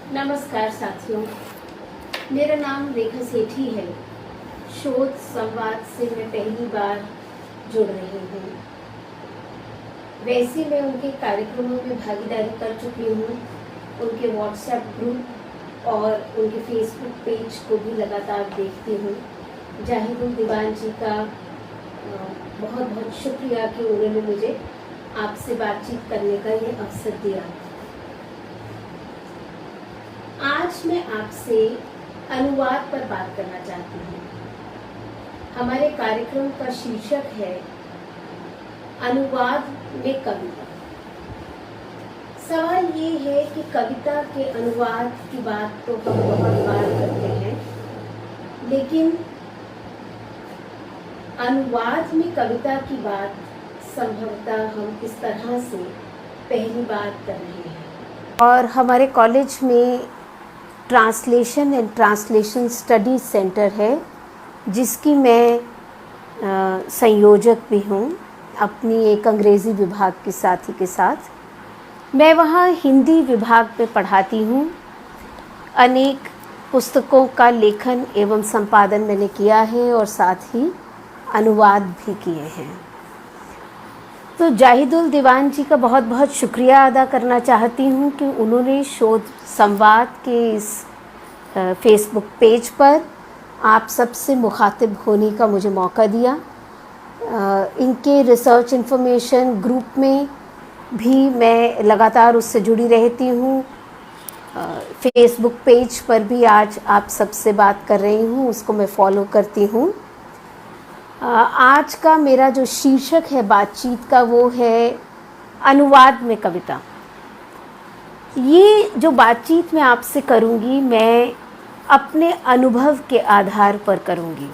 नमस्कार साथियों, मेरा नाम रेखा सेठी है। शोध संवाद से मैं पहली बार जुड़ रही हूँ। वैसे मैं उनके कार्यक्रमों में भागीदारी कर चुकी हूँ। उनके व्हाट्सएप ग्रुप और उनके फेसबुक पेज को भी लगातार देखती हूँ। जाहिदुल दीवान जी का बहुत बहुत शुक्रिया कि उन्होंने मुझे आपसे बातचीत करने का ये अवसर दिया। आज मैं आपसे अनुवाद पर बात करना चाहती हूँ। हमारे कार्यक्रम का शीर्षक है अनुवाद में कविता। सवाल ये है कि कविता के अनुवाद की बात तो हम बहुत बार करते हैं, लेकिन अनुवाद में कविता की बात संभवतः हम इस तरह से पहली बार कर रहे हैं। और हमारे कॉलेज में translation and translation studies centre है, जिसकी मैं संयोजक भी हूँ अपनी एक अंग्रेज़ी विभाग के साथी के साथ। मैं वहाँ हिंदी विभाग में पढ़ाती हूँ। अनेक पुस्तकों का लेखन एवं संपादन मैंने किया है और साथ ही अनुवाद भी किए हैं। तो जाहिदुल दीवान जी का बहुत बहुत शुक्रिया अदा करना चाहती हूँ कि उन्होंने शोध संवाद के इस फेसबुक पेज पर आप सबसे मुखातिब होने का मुझे मौका दिया। इनके रिसर्च इन्फॉर्मेशन ग्रुप में भी मैं लगातार उससे जुड़ी रहती हूँ। फेसबुक पेज पर भी आज आप सबसे बात कर रही हूँ, उसको मैं फॉलो करती हूँ। आज का मेरा जो शीर्षक है बातचीत का वो है अनुवाद में कविता। ये जो बातचीत मैं आपसे करूँगी मैं अपने अनुभव के आधार पर करूँगी।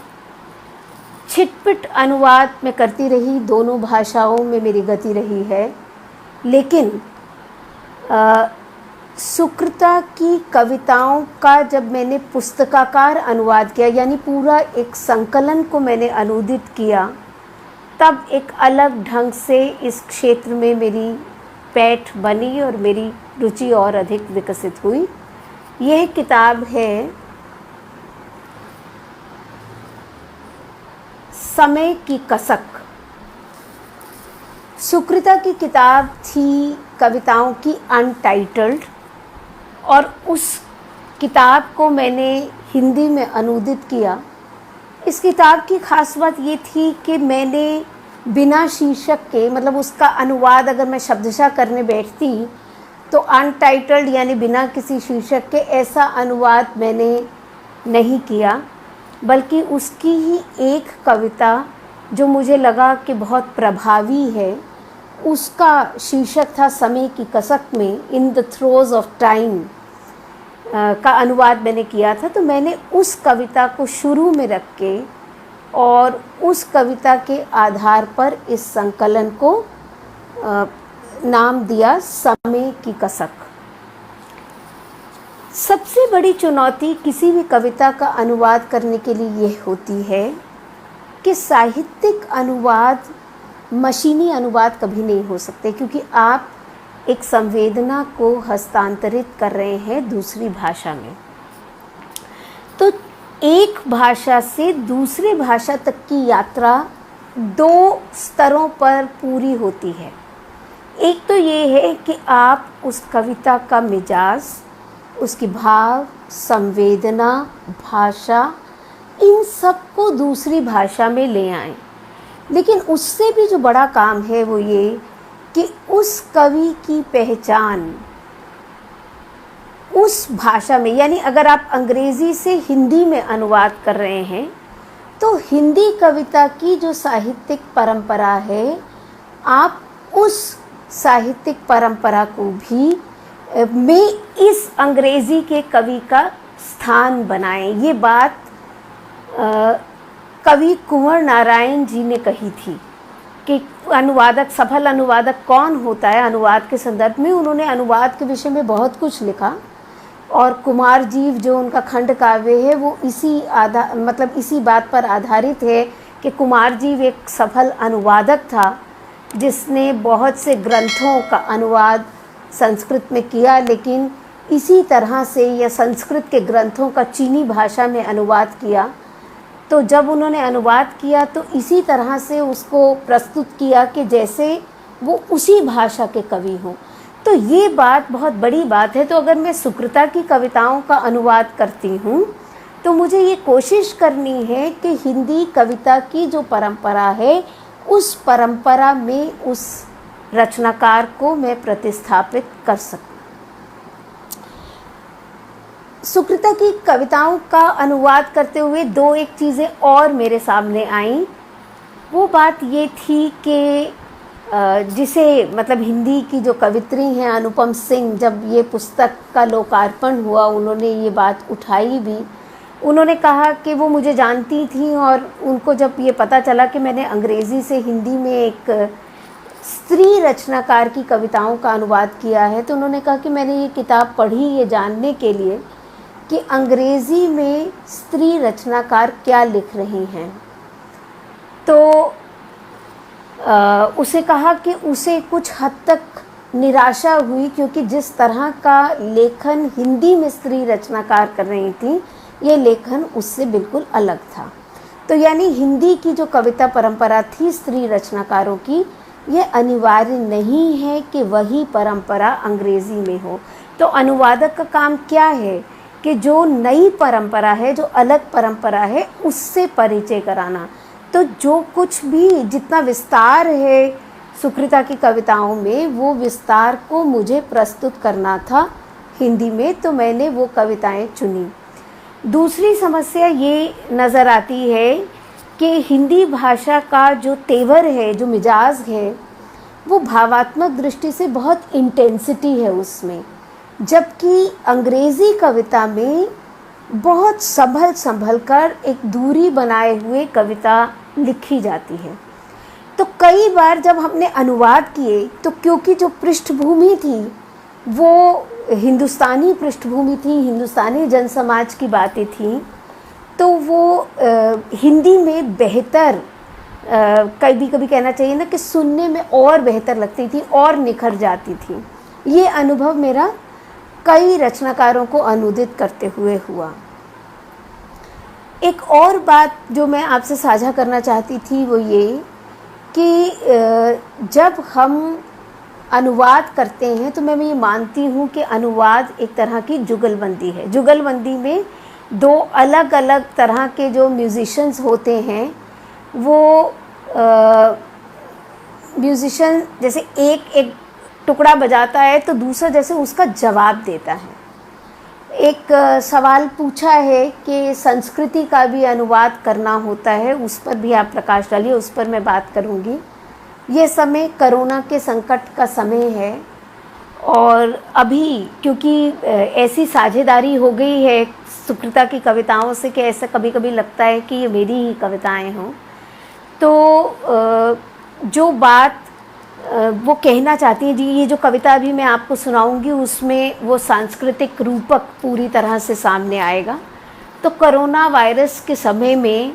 छिटपिट अनुवाद मैं करती रही, दोनों भाषाओं में मेरी गति रही है, लेकिन सुकृता की कविताओं का जब मैंने पुस्तकाकार अनुवाद किया, यानी पूरा एक संकलन को मैंने अनुदित किया, तब एक अलग ढंग से इस क्षेत्र में मेरी पैठ बनी और मेरी रुचि और अधिक विकसित हुई। यह किताब है समय की कसक। सुकृता की किताब थी कविताओं की अनटाइटल्ड, और उस किताब को मैंने हिंदी में अनुदित किया। इस किताब की ख़ास बात ये थी कि मैंने बिना शीर्षक के, मतलब उसका अनुवाद अगर मैं शब्दशः करने बैठती तो अनटाइटल्ड यानी बिना किसी शीर्षक के ऐसा अनुवाद मैंने नहीं किया, बल्कि उसकी ही एक कविता जो मुझे लगा कि बहुत प्रभावी है, उसका शीर्षक था समय की कसक में in the throws of time का अनुवाद मैंने किया था। तो मैंने उस कविता को शुरू में रख के और उस कविता के आधार पर इस संकलन को नाम दिया समय की कसक। सबसे बड़ी चुनौती किसी भी कविता का अनुवाद करने के लिए यह होती है कि साहित्यिक अनुवाद मशीनी अनुवाद कभी नहीं हो सकते, क्योंकि आप एक संवेदना को हस्तांतरित कर रहे हैं दूसरी भाषा में। तो एक भाषा से दूसरी भाषा तक की यात्रा दो स्तरों पर पूरी होती है। एक तो ये है कि आप उस कविता का मिजाज, उसकी भाव, संवेदना, भाषा, इन सब को दूसरी भाषा में ले आएं। लेकिन उससे भी जो बड़ा काम है वो ये कि उस कवि की पहचान उस भाषा में, यानी अगर आप अंग्रेज़ी से हिंदी में अनुवाद कर रहे हैं तो हिंदी कविता की जो साहित्यिक परंपरा है, आप उस साहित्यिक परंपरा को भी में इस अंग्रेज़ी के कवि का स्थान बनाएं। ये बात कवि कुंवर नारायण जी ने कही थी कि अनुवादक, सफल अनुवादक कौन होता है अनुवाद के संदर्भ में। उन्होंने अनुवाद के विषय में बहुत कुछ लिखा और कुमार जीव जो उनका खंड काव्य है वो इसी बात पर आधारित है कि कुमार जीव एक सफल अनुवादक था जिसने बहुत से ग्रंथों का अनुवाद संस्कृत में किया, लेकिन इसी तरह से या संस्कृत के ग्रंथों का चीनी भाषा में अनुवाद किया। तो जब उन्होंने अनुवाद किया तो इसी तरह से उसको प्रस्तुत किया कि जैसे वो उसी भाषा के कवि हों। तो ये बात बहुत बड़ी बात है। तो अगर मैं सुकृता की कविताओं का अनुवाद करती हूँ तो मुझे ये कोशिश करनी है कि हिंदी कविता की जो परंपरा है उस परंपरा में उस रचनाकार को मैं प्रतिस्थापित कर सकूं। सुकृता की कविताओं का अनुवाद करते हुए दो एक चीज़ें और मेरे सामने आईं। वो बात ये थी कि जिसे मतलब हिंदी की जो कवित्री हैं अनुपम सिंह, जब ये पुस्तक का लोकार्पण हुआ उन्होंने ये बात उठाई भी। उन्होंने कहा कि वो मुझे जानती थी और उनको जब ये पता चला कि मैंने अंग्रेज़ी से हिंदी में एक स्त्री रचनाकार की कविताओं का अनुवाद किया है तो उन्होंने कहा कि मैंने ये किताब पढ़ी ये जानने के लिए कि अंग्रेज़ी में स्त्री रचनाकार क्या लिख रही हैं। तो उसे कहा कि उसे कुछ हद तक निराशा हुई, क्योंकि जिस तरह का लेखन हिंदी में स्त्री रचनाकार कर रही थी ये लेखन उससे बिल्कुल अलग था। तो यानी हिंदी की जो कविता परंपरा थी स्त्री रचनाकारों की, ये अनिवार्य नहीं है कि वही परंपरा अंग्रेज़ी में हो। तो अनुवादक का काम क्या है कि जो नई परंपरा है, जो अलग परंपरा है, उससे परिचय कराना। तो जो कुछ भी जितना विस्तार है सुकृता की कविताओं में, वो विस्तार को मुझे प्रस्तुत करना था हिंदी में, तो मैंने वो कविताएं चुनी। दूसरी समस्या ये नज़र आती है कि हिंदी भाषा का जो तेवर है, जो मिजाज है, वो भावात्मक दृष्टि से बहुत इंटेंसिटी है उसमें, जबकि अंग्रेज़ी कविता में बहुत संभल कर एक दूरी बनाए हुए कविता लिखी जाती है। तो कई बार जब हमने अनुवाद किए तो क्योंकि जो पृष्ठभूमि थी वो हिंदुस्तानी पृष्ठभूमि थी, हिंदुस्तानी जनसमाज की बातें थीं, तो वो हिंदी में बेहतर कभी कभी कहना चाहिए ना कि सुनने में और बेहतर लगती थी और निखर जाती थी। ये अनुभव मेरा कई रचनाकारों को अनुदित करते हुए हुआ। एक और बात जो मैं आपसे साझा करना चाहती थी वो ये कि जब हम अनुवाद करते हैं तो मैं ये मानती हूँ कि अनुवाद एक तरह की जुगलबंदी है। जुगलबंदी में दो अलग अलग तरह के जो म्यूज़िशंस होते हैं, वो म्यूज़िशन जैसे एक टुकड़ा बजाता है तो दूसरा जैसे उसका जवाब देता है। एक सवाल पूछा है कि संस्कृति का भी अनुवाद करना होता है, उस पर भी आप प्रकाश डालिए, उस पर मैं बात करूँगी। ये समय कोरोना के संकट का समय है और अभी क्योंकि ऐसी साझेदारी हो गई है सुकृता की कविताओं से कि ऐसा कभी कभी लगता है कि ये मेरी ही कविताएं हों। तो जो बात वो कहना चाहती है जी, ये जो कविता अभी मैं आपको सुनाऊंगी उसमें वो सांस्कृतिक रूपक पूरी तरह से सामने आएगा। तो कोरोना वायरस के समय में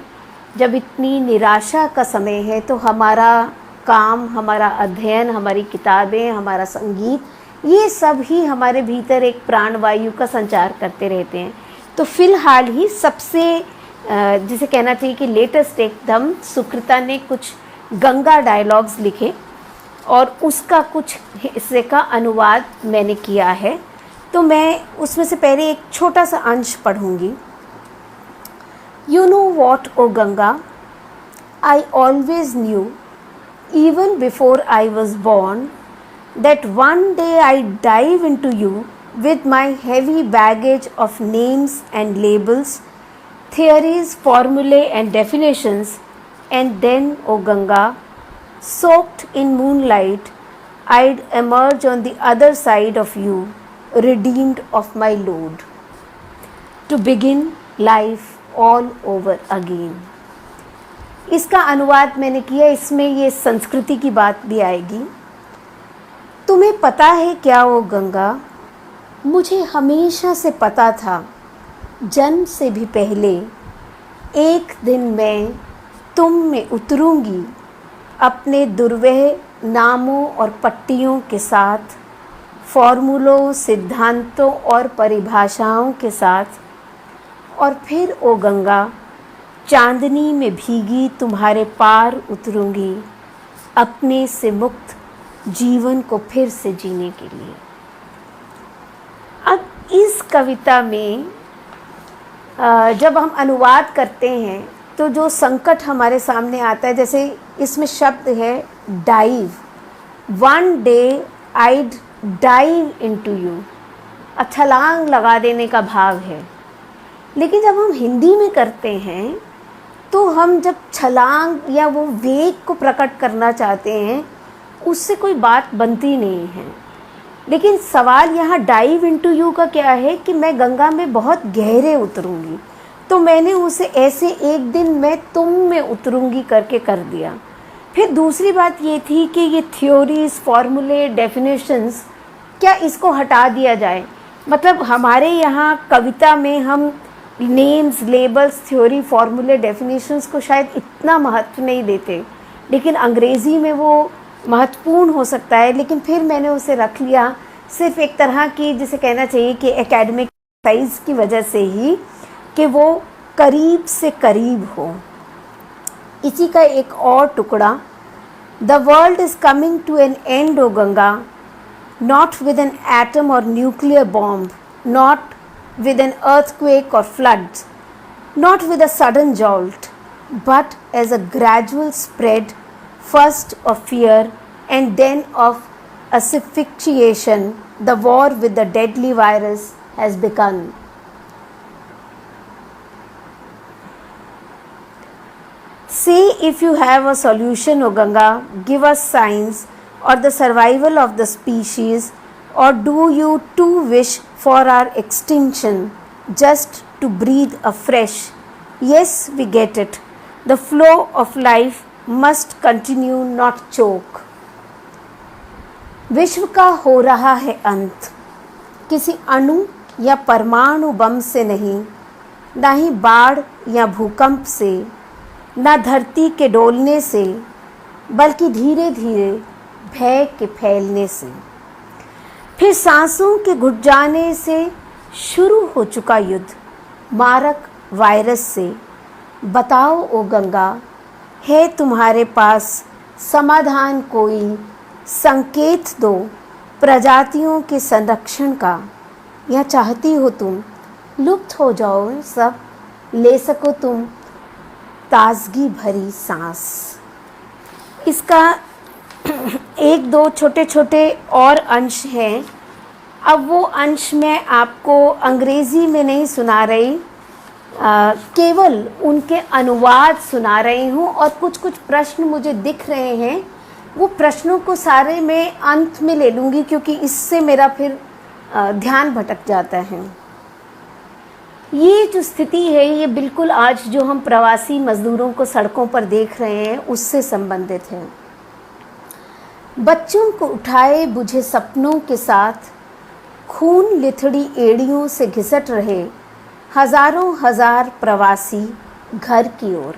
जब इतनी निराशा का समय है तो हमारा काम, हमारा अध्ययन, हमारी किताबें, हमारा संगीत, ये सब ही हमारे भीतर एक प्राणवायु का संचार करते रहते हैं। तो फिलहाल ही सबसे जिसे कहना चाहिए कि लेटेस्ट एकदम सुकृता ने कुछ गंगा डायलॉग्स लिखे और उसका कुछ हिस्से का अनुवाद मैंने किया है। तो मैं उसमें से पहले एक छोटा सा अंश पढ़ूंगी। You know what O Ganga, I always knew even before I was born that one day I'd dive into you with my heavy baggage of names and labels, theories, formulae and definitions, and then, O Ganga, soaked in moonlight, I'd emerge on the other side of you, redeemed of my load, to begin life all over again. इसका अनुवाद मैंने किया, इसमें ये संस्कृति की बात भी आएगी। तुम्हें पता है क्या वो गंगा, मुझे हमेशा से पता था, जन्म से भी पहले, एक दिन मैं तुम में उतरूंगी अपने दुर्वह नामों और पट्टियों के साथ, फॉर्मूलों, सिद्धांतों और परिभाषाओं के साथ। और फिर ओ गंगा, चांदनी में भीगी तुम्हारे पार उतरूंगी, अपने से मुक्त जीवन को फिर से जीने के लिए। अब इस कविता में जब हम अनुवाद करते हैं तो जो संकट हमारे सामने आता है, जैसे इसमें शब्द है dive, one day I'd dive into you, छलांग लगा देने का भाव है। लेकिन जब हम हिंदी में करते हैं तो हम जब छलांग या वो वेग को प्रकट करना चाहते हैं, उससे कोई बात बनती नहीं है। लेकिन सवाल यहाँ डाइव इनटू यू का क्या है कि मैं गंगा में बहुत गहरे उतरूंगी, तो मैंने उसे ऐसे एक दिन मैं तुम में उतरूंगी करके कर दिया। फिर दूसरी बात ये थी कि ये थ्योरीज, फॉर्मूले, डेफिनेशंस, क्या इसको हटा दिया जाए? मतलब हमारे यहाँ कविता में हम नेम्स, लेबल्स, थ्योरी, फॉर्मूले, डेफिनेशंस को शायद इतना महत्व नहीं देते, लेकिन अंग्रेज़ी में वो महत्वपूर्ण हो सकता है। लेकिन फिर मैंने उसे रख लिया सिर्फ एक तरह की, जिसे कहना चाहिए कि एकेडमिक साइज़ की वजह से ही, कि वो करीब से करीब हो। इसी का एक और टुकड़ा, the world is coming to an end O Ganga, not with an atom or nuclear bomb, not with an earthquake or floods, not with a sudden jolt, but as a gradual spread, first of fear and then of asphyxiation, the war with the deadly virus has begun. Say if you have a solution, O Ganga, give us signs or the survival of the species, or do you too wish for our extinction, just to breathe afresh? Yes, we get it. The flow of life must continue, not choke. विश्व का हो रहा है अंत, किसी अणु या परमाणु बम से नहीं, ना ही बाढ़ या भूकंप से, ना धरती के डोलने से, बल्कि धीरे धीरे भय के फैलने से। फिर सांसों के घुट जाने से शुरू हो चुका युद्ध मारक वायरस से। बताओ ओ गंगा, है तुम्हारे पास समाधान कोई? संकेत दो प्रजातियों के संरक्षण का, या चाहती हो तुम लुप्त हो जाओ सब, ले सको तुम ताजगी भरी सांस। इसका एक दो छोटे छोटे और अंश हैं। अब वो अंश मैं आपको अंग्रेज़ी में नहीं सुना रही, केवल उनके अनुवाद सुना रही हूँ। और कुछ कुछ प्रश्न मुझे दिख रहे हैं, वो प्रश्नों को सारे मैं अंत में ले लूँगी, क्योंकि इससे मेरा फिर ध्यान भटक जाता है। ये जो स्थिति है, ये बिल्कुल आज जो हम प्रवासी मज़दूरों को सड़कों पर देख रहे हैं उससे संबंधित है। बच्चों को उठाए बुझे सपनों के साथ खून लिथड़ी एड़ियों से घिसट रहे हजारों हजार प्रवासी घर की ओर।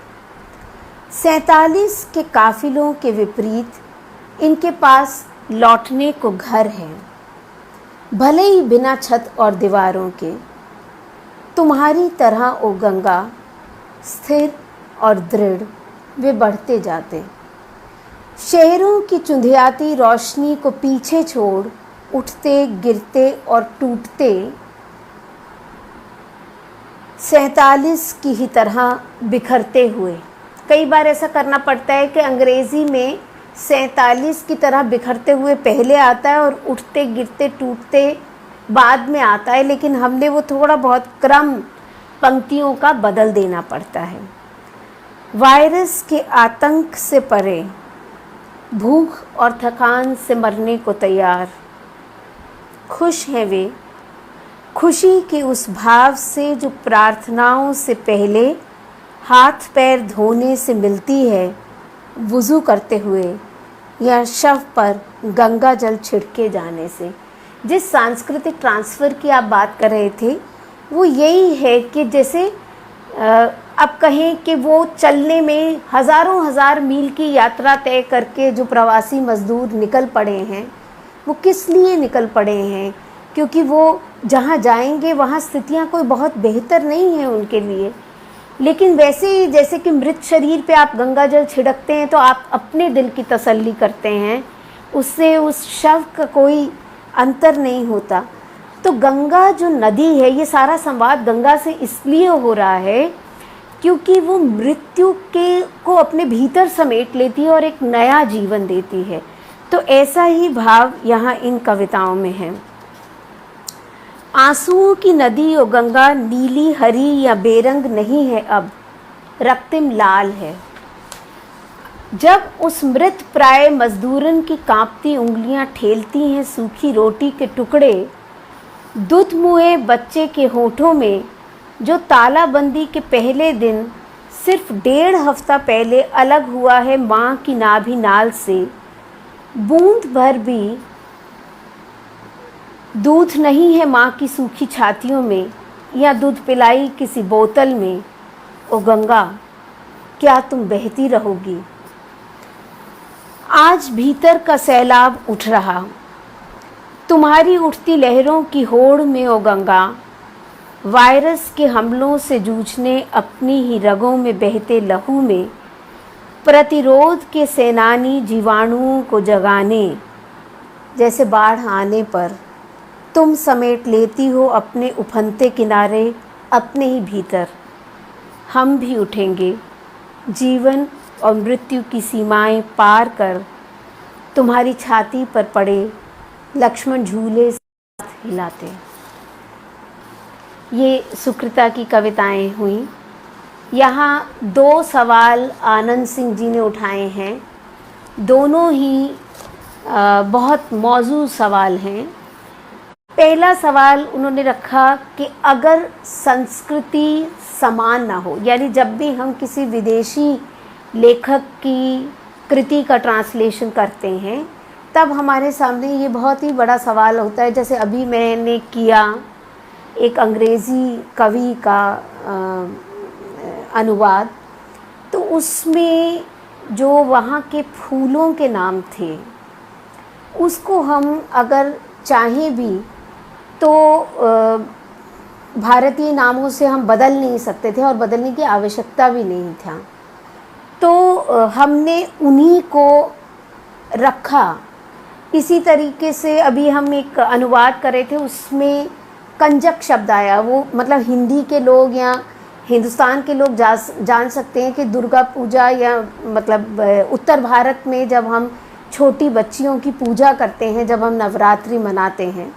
47 के काफिलों के विपरीत इनके पास लौटने को घर है, भले ही बिना छत और दीवारों के। तुम्हारी तरह ओ गंगा, स्थिर और दृढ़ वे बढ़ते जाते, शहरों की चुंधियाती रोशनी को पीछे छोड़ उठते, गिरते और टूटते 47 की ही तरह बिखरते हुए। कई बार ऐसा करना पड़ता है कि अंग्रेज़ी में 47 की तरह बिखरते हुए पहले आता है और उठते, गिरते, टूटते बाद में आता है, लेकिन हमने वो थोड़ा बहुत क्रम पंक्तियों का बदल देना पड़ता है। वायरस के आतंक से परे, भूख और थकान से मरने को तैयार, खुश हैं वे, खुशी के उस भाव से जो प्रार्थनाओं से पहले हाथ पैर धोने से मिलती है, वुज़ू करते हुए या शव पर गंगा जल छिड़के जाने से। जिस सांस्कृतिक ट्रांसफ़र की आप बात कर रहे थे, वो यही है कि जैसे अब कहें कि वो चलने में हज़ारों हज़ार मील की यात्रा तय करके जो प्रवासी मज़दूर निकल पड़े हैं, वो किस लिए निकल पड़े हैं, क्योंकि वो जहाँ जाएंगे वहाँ स्थितियाँ कोई बहुत बेहतर नहीं है उनके लिए। लेकिन वैसे ही जैसे कि मृत शरीर पे आप गंगा जल छिड़कते हैं तो आप अपने दिल की तसल्ली करते हैं, उससे उस शव का कोई अंतर नहीं होता। तो गंगा जो नदी है, ये सारा संवाद गंगा से इसलिए हो रहा है क्योंकि वो मृत्यु के को अपने भीतर समेट लेती है और एक नया जीवन देती है। तो ऐसा ही भाव यहाँ इन कविताओं में है। आंसुओं की नदी और गंगा नीली, हरी या बेरंग नहीं है, अब रक्तिम लाल है। जब उस मृत प्राय मजदूरन की कांपती उंगलियां ठेलती हैं सूखी रोटी के टुकड़े, दुध मुए बच्चे के होठों में जो तालाबंदी के पहले दिन सिर्फ 1.5 हफ्ता पहले अलग हुआ है माँ की नाभि नाल से, बूंद भर भी दूध नहीं है माँ की सूखी छातियों में या दूध पिलाई किसी बोतल में। ओ गंगा, क्या तुम बहती रहोगी? आज भीतर का सैलाब उठ रहा, तुम्हारी उठती लहरों की होड़ में ओ गंगा, वायरस के हमलों से जूझने अपनी ही रगों में बहते लहू में, प्रतिरोध के सेनानी जीवाणुओं को जगाने, जैसे बाढ़ आने पर तुम समेट लेती हो अपने उफनते किनारे अपने ही भीतर। हम भी उठेंगे जीवन और मृत्यु की सीमाएं पार कर, तुम्हारी छाती पर पड़े लक्ष्मण झूले साथ हिलाते। ये सुकृता की कविताएं हुई। यहाँ 2 सवाल आनंद सिंह जी ने उठाए हैं, दोनों ही बहुत मौजूद सवाल हैं। पहला सवाल उन्होंने रखा कि अगर संस्कृति समान ना हो, यानी जब भी हम किसी विदेशी लेखक की कृति का ट्रांसलेशन करते हैं तब हमारे सामने ये बहुत ही बड़ा सवाल होता है। जैसे अभी मैंने किया एक अंग्रेज़ी कवि का अनुवाद, तो उसमें जो वहाँ के फूलों के नाम थे उसको हम अगर चाहें भी तो भारतीय नामों से हम बदल नहीं सकते थे और बदलने की आवश्यकता भी नहीं था। तो हमने उन्हीं को रखा। इसी तरीके से अभी हम एक अनुवाद कर रहे थे, उसमें कंजक शब्द आया। वो मतलब हिंदी के लोग या हिंदुस्तान के लोग जान सकते हैं कि दुर्गा पूजा या मतलब उत्तर भारत में जब हम छोटी बच्चियों की पूजा करते हैं, जब हम नवरात्रि मनाते हैं,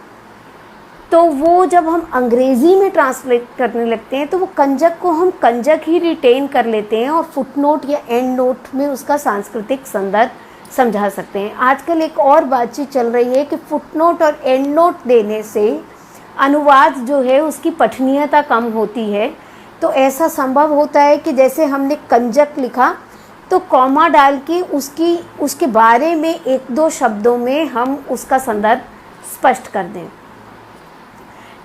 तो वो जब हम अंग्रेज़ी में ट्रांसलेट करने लगते हैं तो वो कंजक को हम कंजक ही रिटेन कर लेते हैं और फुटनोट या एंड नोट में उसका सांस्कृतिक संदर्भ समझा सकते हैं। आजकल एक और बातचीत चल रही है कि फुटनोट और एंड नोट देने से अनुवाद जो है उसकी पठनीयता कम होती है। तो ऐसा संभव होता है कि जैसे हमने कंजक लिखा तो कॉमा डाल के उसके बारे में 1-2 शब्दों में हम उसका संदर्भ स्पष्ट कर दें।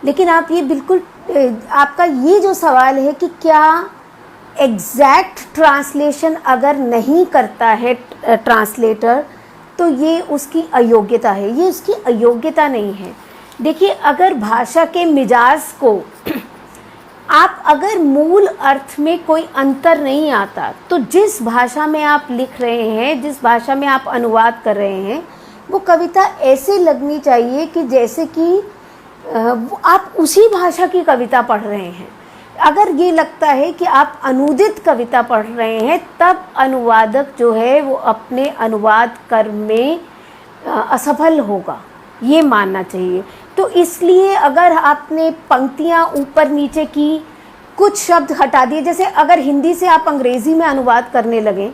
लेकिन आप ये बिल्कुल, आपका ये जो सवाल है कि क्या एग्जैक्ट ट्रांसलेशन अगर नहीं करता है ट्रांसलेटर तो ये उसकी अयोग्यता है। ये उसकी अयोग्यता नहीं है। देखिए, अगर भाषा के मिजाज को आप अगर मूल अर्थ में कोई अंतर नहीं आता तो जिस भाषा में आप लिख रहे हैं, जिस भाषा में आप अनुवाद कर रहे हैं, वो कविता ऐसे लगनी चाहिए कि जैसे कि आप उसी भाषा की कविता पढ़ रहे हैं। अगर ये लगता है कि आप अनुदित कविता पढ़ रहे हैं, तब अनुवादक जो है वो अपने अनुवाद कर्म में असफल होगा, ये मानना चाहिए। तो इसलिए अगर आपने पंक्तियाँ ऊपर नीचे की, कुछ शब्द हटा दिए, जैसे अगर हिंदी से आप अंग्रेज़ी में अनुवाद करने लगें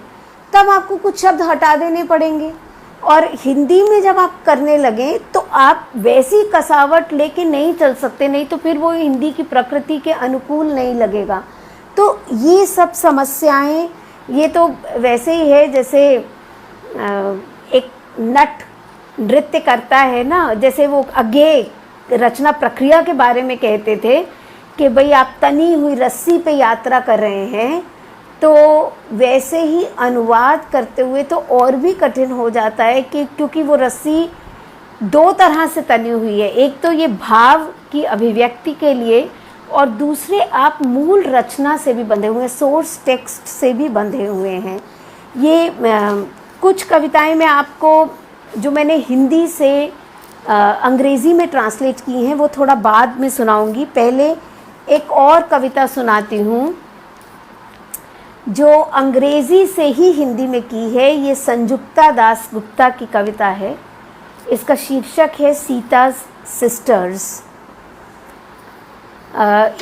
तब आपको कुछ शब्द हटा देने पड़ेंगे, और हिंदी में जब आप करने लगें तो आप वैसी कसावट लेके नहीं चल सकते, नहीं तो फिर वो हिंदी की प्रकृति के अनुकूल नहीं लगेगा। तो ये सब समस्याएं, ये तो वैसे ही है जैसे एक नट नृत्य करता है ना, जैसे वो आगे रचना प्रक्रिया के बारे में कहते थे कि भाई आप तनी हुई रस्सी पे यात्रा कर रहे हैं, तो वैसे ही अनुवाद करते हुए तो और भी कठिन हो जाता है कि क्योंकि वो रस्सी दो तरह से तनी हुई है। एक तो ये भाव की अभिव्यक्ति के लिए, और दूसरे आप मूल रचना से भी बंधे हुए हैं, सोर्स टेक्स्ट से भी बंधे हुए हैं। ये कुछ कविताएं मैं आपको, जो मैंने हिंदी से अंग्रेज़ी में ट्रांसलेट की हैं, वो थोड़ा बाद में सुनाऊंगी। पहले एक और कविता सुनाती हूँ जो अंग्रेज़ी से ही हिंदी में की है। ये संजुक्ता दास गुप्ता की कविता है। इसका शीर्षक है सीता's सिस्टर्स।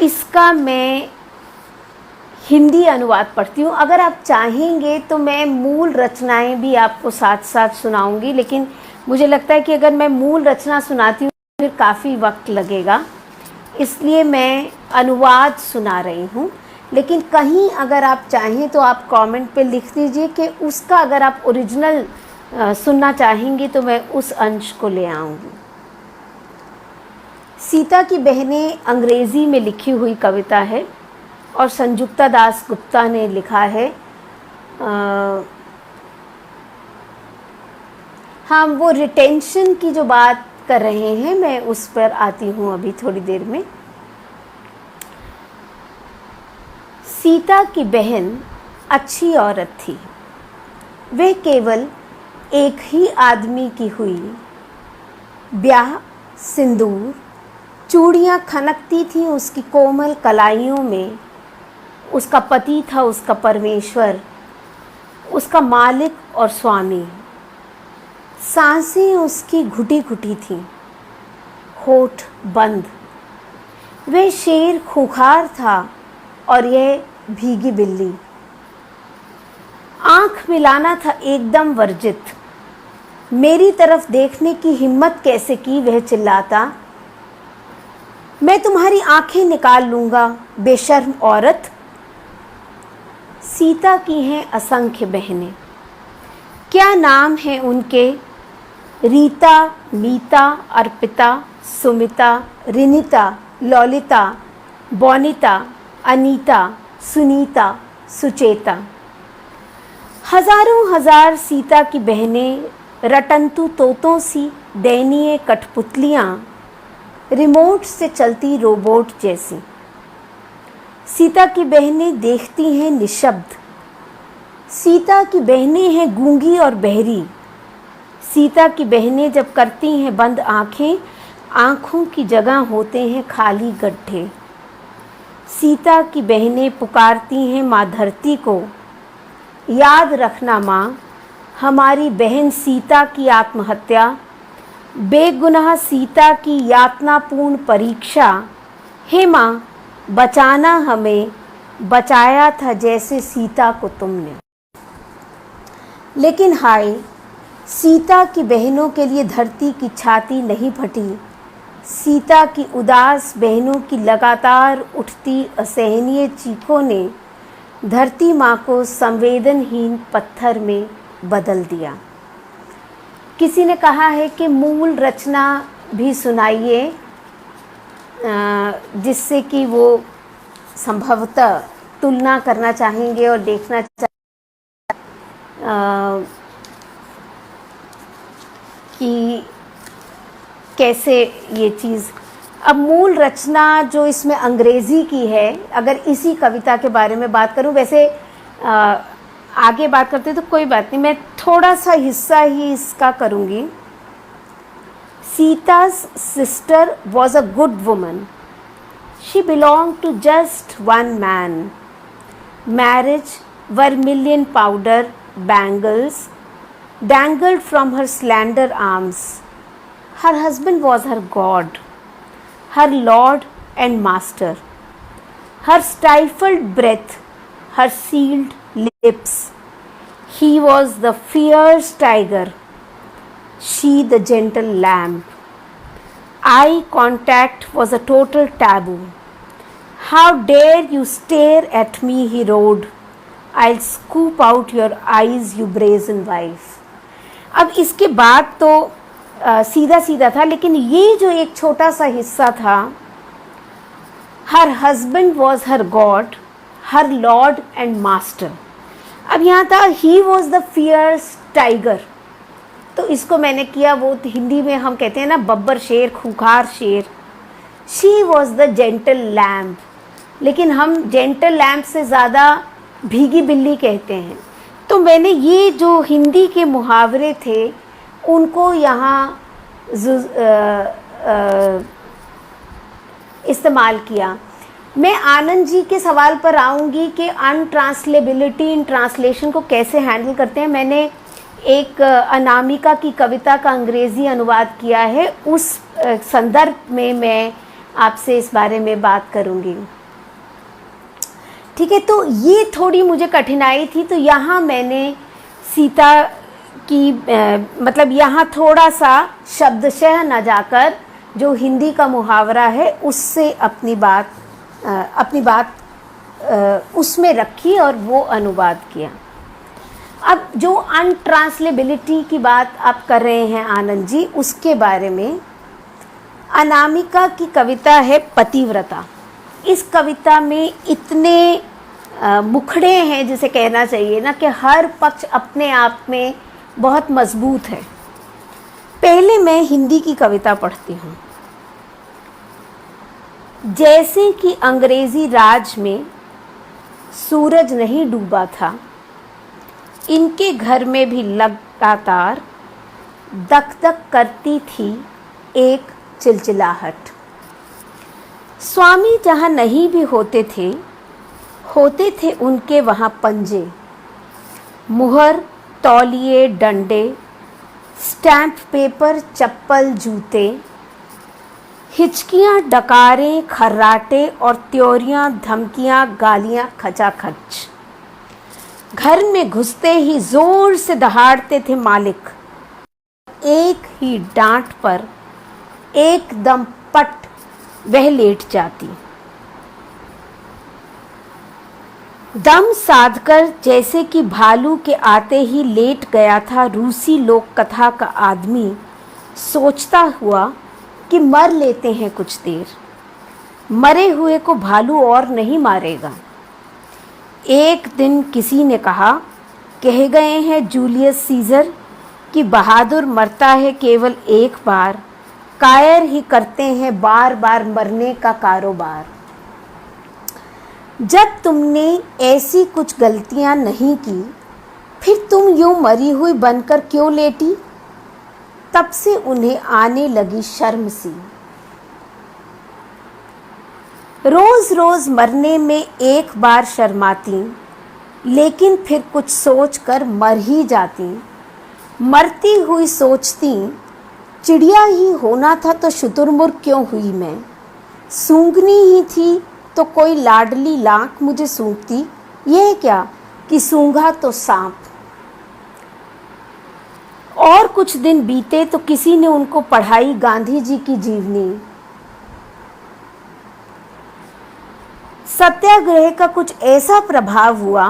इसका मैं हिंदी अनुवाद पढ़ती हूँ। अगर आप चाहेंगे तो मैं मूल रचनाएं भी आपको साथ साथ सुनाऊंगी, लेकिन मुझे लगता है कि अगर मैं मूल रचना सुनाती हूँ फिर काफ़ी वक्त लगेगा, इसलिए मैं अनुवाद सुना रही हूँ। लेकिन कहीं अगर आप चाहें तो आप कमेंट पे लिख दीजिए कि उसका अगर आप ओरिजिनल सुनना चाहेंगे तो मैं उस अंश को ले आऊँगी। सीता की बहनें अंग्रेज़ी में लिखी हुई कविता है और संजुक्ता दास गुप्ता ने लिखा है। हाँ, वो रिटेंशन की जो बात कर रहे हैं, मैं उस पर आती हूँ अभी थोड़ी देर में। सीता की बहन अच्छी औरत थी। वह केवल एक ही आदमी की हुई। ब्याह, सिंदूर, चूड़ियाँ खनकती थीं उसकी कोमल कलाइयों में। उसका पति था उसका परमेश्वर, उसका मालिक और स्वामी। सांसें उसकी घुटी घुटी थीं, होठ बंद। वह शेर खूंखार था और यह भीगी बिल्ली। आंख मिलाना था एकदम वर्जित। मेरी तरफ देखने की हिम्मत कैसे की, वह चिल्लाता। मैं तुम्हारी आंखें निकाल लूँगा, बेशर्म औरत। सीता की हैं असंख्य बहनें। क्या नाम है उनके? रीता, मीता, अर्पिता, सुमिता, रिनिता, ललिता, बोनिता, अनीता, सुनीता, सुचेता। हजारों हजार सीता की बहनें, रटंतु तोतों सी दयनीय कठपुतलियाँ, रिमोट से चलती रोबोट जैसी। सीता की बहनें देखती हैं निशब्द। सीता की बहनें हैं गूंगी और बहरी। सीता की बहनें जब करती हैं बंद आँखें, आँखों की जगह होते हैं खाली गड्ढे। सीता की बहनें पुकारती हैं माँ धरती को, याद रखना माँ, हमारी बहन सीता की आत्महत्या, बेगुनाह सीता की यातनापूर्ण परीक्षा। हे माँ, बचाना हमें, बचाया था जैसे सीता को तुमने। लेकिन हाय, सीता की बहनों के लिए धरती की छाती नहीं फटी। सीता की उदास बहनों की लगातार उठती असहनीय चीखों ने धरती माँ को संवेदनहीन पत्थर में बदल दिया। किसी ने कहा है कि मूल रचना भी सुनाइए, जिससे कि वो संभवतः तुलना करना चाहेंगे और देखना कि कैसे ये चीज़। अब मूल रचना जो इसमें अंग्रेज़ी की है, अगर इसी कविता के बारे में बात करूं, वैसे आगे बात करते तो कोई बात नहीं, मैं थोड़ा सा हिस्सा ही इसका करूंगी। Sita's sister was a good woman. She belonged to just one man. Marriage, vermilion powder, bangles dangled from her slender arms. Her husband was her God, her Lord and Master. Her stifled breath, her sealed lips. He was the fierce tiger, she the gentle lamb. Eye contact was a total taboo. How dare you stare at me, he roared. I'll scoop out your eyes, you brazen wife. अब इसके बाद तो सीधा सीधा था, लेकिन ये जो एक छोटा सा हिस्सा था, her husband was her god, her lord and master. अब यहाँ था he was the fierce tiger, तो इसको मैंने किया। वो हिंदी में हम कहते हैं ना बब्बर शेर, खूंखार शेर। She was the gentle lamp, लेकिन हम जेंटल लैम्प से ज़्यादा भीगी बिल्ली कहते हैं। तो मैंने ये जो हिंदी के मुहावरे थे उनको यहाँ इस्तेमाल किया। मैं आनंद जी के सवाल पर आऊँगी कि अनट्रांसलेबिलिटी इन ट्रांसलेशन को कैसे हैंडल करते हैं। मैंने एक अनामिका की कविता का अंग्रेज़ी अनुवाद किया है, उस संदर्भ में मैं आपसे इस बारे में बात करूँगी। ठीक है, तो ये थोड़ी मुझे कठिनाई थी, तो यहाँ मैंने सीता की मतलब यहाँ थोड़ा सा शब्दशः न जाकर जो हिंदी का मुहावरा है उससे अपनी बात उसमें रखी और वो अनुवाद किया। अब जो अनट्रांसलेबिलिटी की बात आप कर रहे हैं आनंद जी, उसके बारे में अनामिका की कविता है पतिव्रता। इस कविता में इतने मुखड़े हैं जिसे कहना चाहिए ना कि हर पक्ष अपने आप में बहुत मजबूत है। पहले मैं हिंदी की कविता पढ़ती हूँ। जैसे कि अंग्रेजी राज में सूरज नहीं डूबा था, इनके घर में भी लगातार दक दक करती थी एक चिलचिलाहट। स्वामी जहाँ नहीं भी होते थे उनके वहाँ पंजे, मुहर, तौलिए, डंडे, स्टैम्प पेपर, चप्पल, जूते, हिचकियाँ, डकारें, खर्राटे और त्योरियाँ, धमकियाँ, गालियाँ खचाखच। घर में घुसते ही जोर से दहाड़ते थे मालिक। एक ही डांट पर एकदम पट वह लेट जाती। दम साधकर जैसे कि भालू के आते ही लेट गया था रूसी लोक कथा का आदमी, सोचता हुआ कि मर लेते हैं कुछ देर, मरे हुए को भालू और नहीं मारेगा। एक दिन किसी ने कहा, कह गए हैं जूलियस सीजर कि बहादुर मरता है केवल एक बार, कायर ही करते हैं बार बार मरने का कारोबार। जब तुमने ऐसी कुछ गलतियां नहीं की, फिर तुम यूं मरी हुई बनकर क्यों लेटी? तब से उन्हें आने लगी शर्म सी। रोज रोज मरने में एक बार शर्माती, लेकिन फिर कुछ सोच कर मर ही जाती। मरती हुई सोचती, चिड़िया ही होना था तो शुतुरमुर्ग क्यों हुई मैं? सूंघनी ही थी तो कोई लाडली लाख मुझे सूंघती, यह क्या कि सूंघा तो सांप। और कुछ दिन बीते तो किसी ने उनको पढ़ाई गांधी जी की जीवनी। सत्याग्रह का कुछ ऐसा प्रभाव हुआ,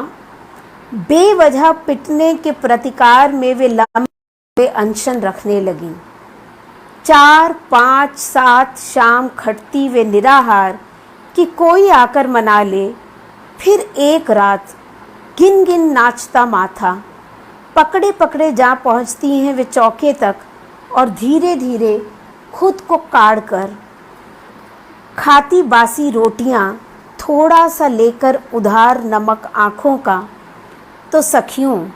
बेवजह पिटने के प्रतिकार में वे लंबे अनशन रखने लगी। 4, 5, 7 शाम खटती वे निराहार कि कोई आकर मना ले। फिर एक रात गिन गिन नाचता माथा, पकड़े पकड़े जा पहुँचती हैं वे चौके तक, और धीरे धीरे खुद को काढ़ कर खाती बासी रोटियां, थोड़ा सा लेकर उधार नमक आँखों का। तो सखियों,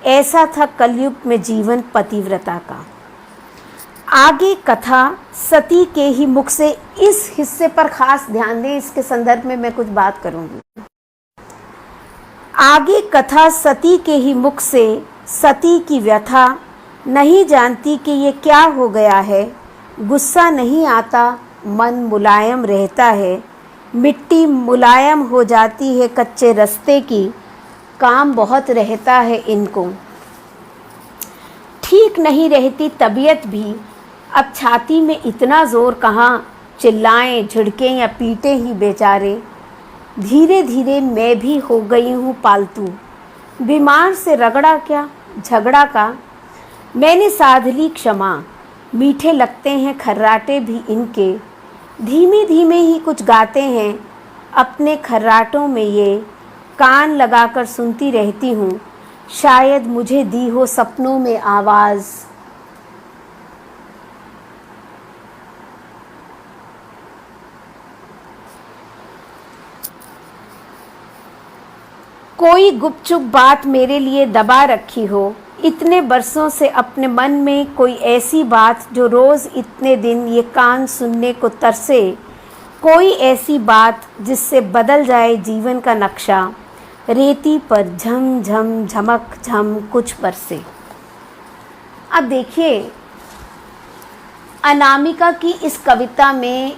ऐसा था कलयुग में जीवन पतिव्रता का। आगे कथा सती के ही मुख से, इस हिस्से पर खास ध्यान दें, इसके संदर्भ में मैं कुछ बात करूंगी। आगे कथा सती के ही मुख से, सती की व्यथा, नहीं जानती कि ये क्या हो गया है। गुस्सा नहीं आता, मन मुलायम रहता है, मिट्टी मुलायम हो जाती है कच्चे रास्ते की, काम बहुत रहता है इनको। ठीक नहीं रहती तबीयत भी, अब छाती में इतना जोर कहाँ, चिल्लाएं, झिड़कें या पीटे ही बेचारे। धीरे धीरे मैं भी हो गई हूँ पालतू, बीमार से रगड़ा क्या झगड़ा का। मैंने साध ली क्षमा, मीठे लगते हैं खर्राटे भी इनके। धीमे धीमे ही कुछ गाते हैं अपने खर्राटों में, ये कान लगाकर सुनती रहती हूँ, शायद मुझे दी हो सपनों में आवाज़। कोई गुपचुप बात मेरे लिए दबा रखी हो, इतने बरसों से अपने मन में कोई ऐसी बात जो रोज़ इतने दिन ये कान सुनने को तरसे, कोई ऐसी बात जिससे बदल जाए जीवन का नक्शा, रेती पर झम झम झमक झम कुछ बरसे। अब देखिए अनामिका की इस कविता में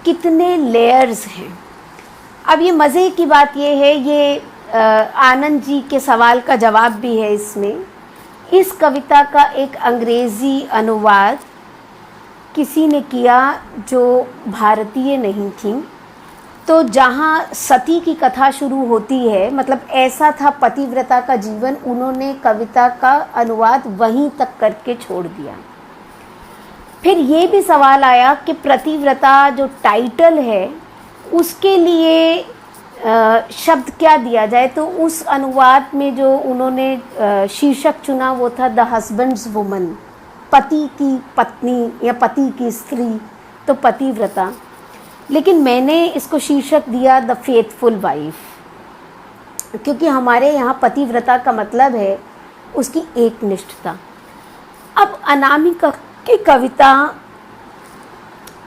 कितने लेयर्स हैं। अब ये मज़े की बात ये है, ये आनंद जी के सवाल का जवाब भी है इसमें। इस कविता का एक अंग्रेज़ी अनुवाद किसी ने किया जो भारतीय नहीं थी। तो जहाँ सती की कथा शुरू होती है, मतलब ऐसा था पतिव्रता का जीवन, उन्होंने कविता का अनुवाद वहीं तक करके छोड़ दिया। फिर ये भी सवाल आया कि पतिव्रता जो टाइटल है उसके लिए शब्द क्या दिया जाए। तो उस अनुवाद में जो उन्होंने शीर्षक चुना वो था द हस्बैंड्स वुमन, पति की पत्नी या पति की स्त्री, तो पतिव्रता। लेकिन मैंने इसको शीर्षक दिया द फेथफुल वाइफ, क्योंकि हमारे यहाँ पतिव्रता का मतलब है उसकी एकनिष्ठता। अब अनामिका की कविता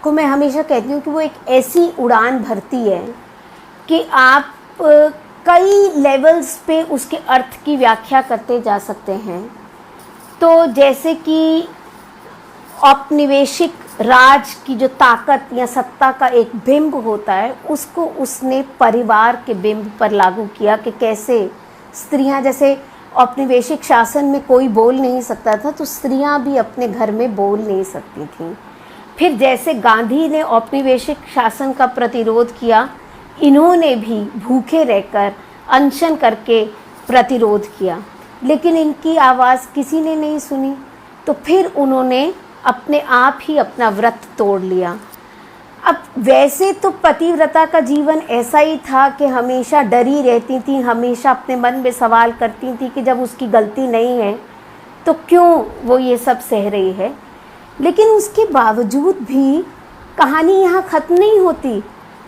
को मैं हमेशा कहती हूँ कि वो एक ऐसी उड़ान भरती है कि आप कई लेवल्स पे उसके अर्थ की व्याख्या करते जा सकते हैं। तो जैसे कि औपनिवेशिक राज की जो ताकत या सत्ता का एक बिंब होता है, उसको उसने परिवार के बिंब पर लागू किया कि कैसे स्त्रियां, जैसे औपनिवेशिक शासन में कोई बोल नहीं सकता था तो स्त्रियां भी अपने घर में बोल नहीं सकती थीं। फिर जैसे गांधी ने औपनिवेशिक शासन का प्रतिरोध किया, इन्होंने भी भूखे रहकर अनशन करके प्रतिरोध किया, लेकिन इनकी आवाज़ किसी ने नहीं सुनी। तो फिर उन्होंने अपने आप ही अपना व्रत तोड़ लिया। अब वैसे तो पतिव्रता का जीवन ऐसा ही था कि हमेशा डरी रहती थी, हमेशा अपने मन में सवाल करती थी कि जब उसकी गलती नहीं है तो क्यों वो ये सब सह रही है। लेकिन उसके बावजूद भी कहानी यहाँ ख़त्म नहीं होती।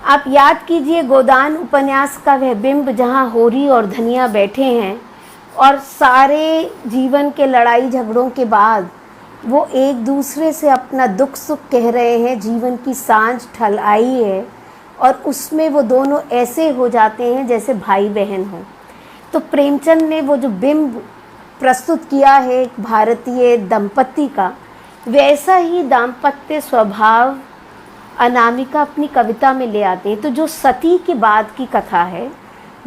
आप याद कीजिए गोदान उपन्यास का वह बिंब जहाँ होरी और धनिया बैठे हैं और सारे जीवन के लड़ाई झगड़ों के बाद वो एक दूसरे से अपना दुख सुख कह रहे हैं, जीवन की सांझ ढल आई है और उसमें वो दोनों ऐसे हो जाते हैं जैसे भाई बहन हो। तो प्रेमचंद ने वो जो बिंब प्रस्तुत किया है भारतीय दंपति का, वैसा ही दाम्पत्य स्वभाव अनामिका अपनी कविता में ले आते हैं। तो जो सती के बाद की कथा है,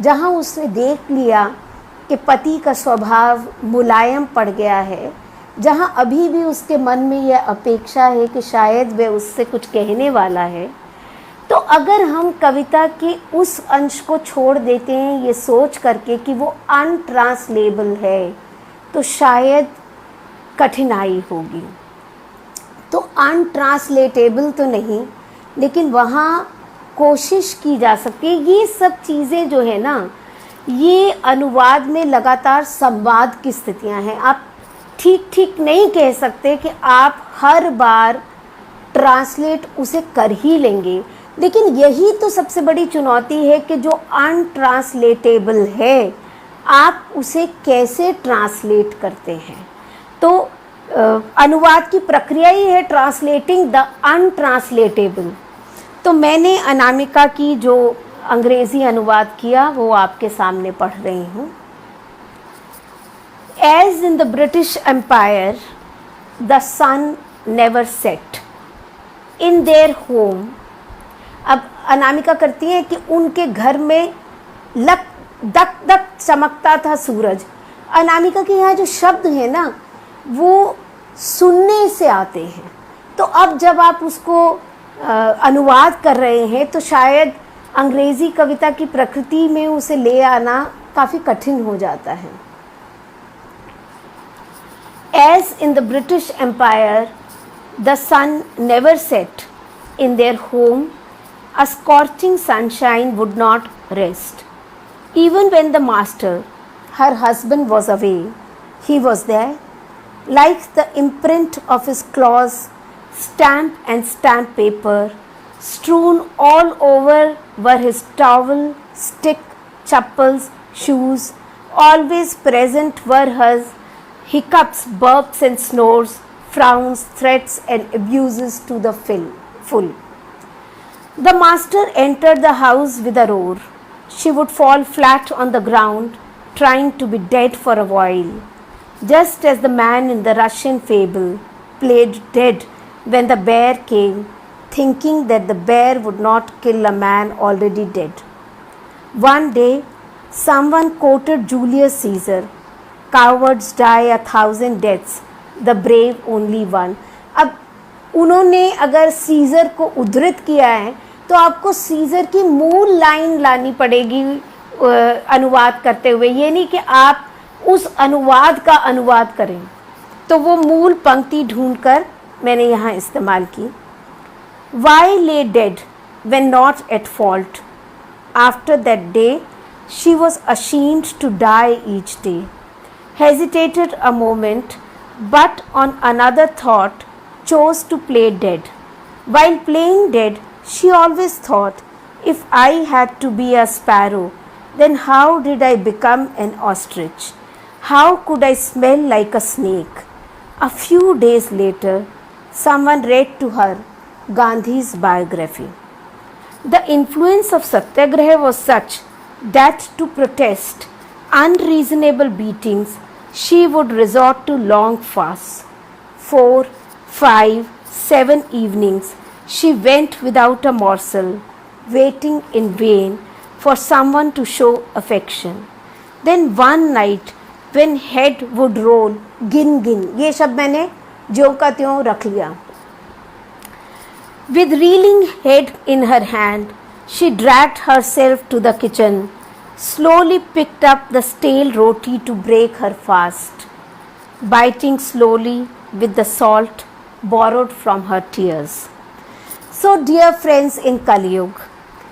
जहाँ उसने देख लिया कि पति का स्वभाव मुलायम पड़ गया है, जहाँ अभी भी उसके मन में यह अपेक्षा है कि शायद वह उससे कुछ कहने वाला है, तो अगर हम कविता के उस अंश को छोड़ देते हैं ये सोच करके कि वो अनट्रांसलेबल है, तो शायद कठिनाई होगी। तो अनट्रांसलेटेबल तो नहीं, लेकिन वहाँ कोशिश की जा सकती है। ये सब चीज़ें जो है ना, ये अनुवाद में लगातार संवाद की स्थितियाँ हैं। आप ठीक नहीं कह सकते कि आप हर बार ट्रांसलेट उसे कर ही लेंगे, लेकिन यही तो सबसे बड़ी चुनौती है कि जो अनट्रांसलेटेबल है आप उसे कैसे ट्रांसलेट करते हैं। तो अनुवाद की प्रक्रिया ही है ट्रांसलेटिंग द अनट्रांसलेटेबल। तो मैंने अनामिका की जो अंग्रेज़ी अनुवाद किया वो आपके सामने पढ़ रही हूँ। As in the British Empire, the sun never set in their home। अब अनामिका करती है कि उनके घर में दक दक चमकता था सूरज। अनामिका के यहाँ जो शब्द है ना, वो सुनने से आते हैं। तो अब जब आप उसको अनुवाद कर रहे हैं तो शायद अंग्रेज़ी कविता की प्रकृति में उसे ले आना काफ़ी कठिन हो जाता है। As in the British Empire, the sun never set in their home, a scorching sunshine would not rest. Even when the master, her husband, was away, he was there, like the imprint of his claws, stamp and stamp paper, strewn all over were his towel, stick, chappals, shoes. Always present were her hiccups, burps and snores, frowns, threats and abuses to the full. The master entered the house with a roar. She would fall flat on the ground, trying to be dead for a while, just as the man in the Russian fable played dead when the bear came, thinking that the bear would not kill a man already dead. One day, someone quoted Julius Caesar, "Cowards die 1,000 deaths, the brave only one." अब उन्होंने अगर scissor को उद्धृत किया है तो आपको scissor की मूल लाइन लानी पड़ेगी अनुवाद करते हुए, ये नहीं कि आप उस अनुवाद का अनुवाद करें। तो वो मूल पंक्ति ढूंढकर मैंने यहाँ इस्तेमाल की। Why lay dead when not at fault? After that day, she was ashamed to die each day. Hesitated a moment, but on another thought, chose to play dead. While playing dead, she always thought, if I had to be a sparrow, then how did I become an ostrich? How could I smell like a snake? A few days later, someone read to her Gandhi's biography. The influence of Satyagraha was such that to protest unreasonable beatings, she would resort to long fasts. 4, 5, 7 evenings she went without a morsel, waiting in vain for someone to show affection. Then one night when head would roll, गिन गिन, ये शब्द मैंने ज्यों का त्यों रख लिया. With reeling head in her hand, she dragged herself to the kitchen, slowly picked up the stale roti to break her fast, biting slowly with the salt borrowed from her tears. So, dear friends in Kali Yuga,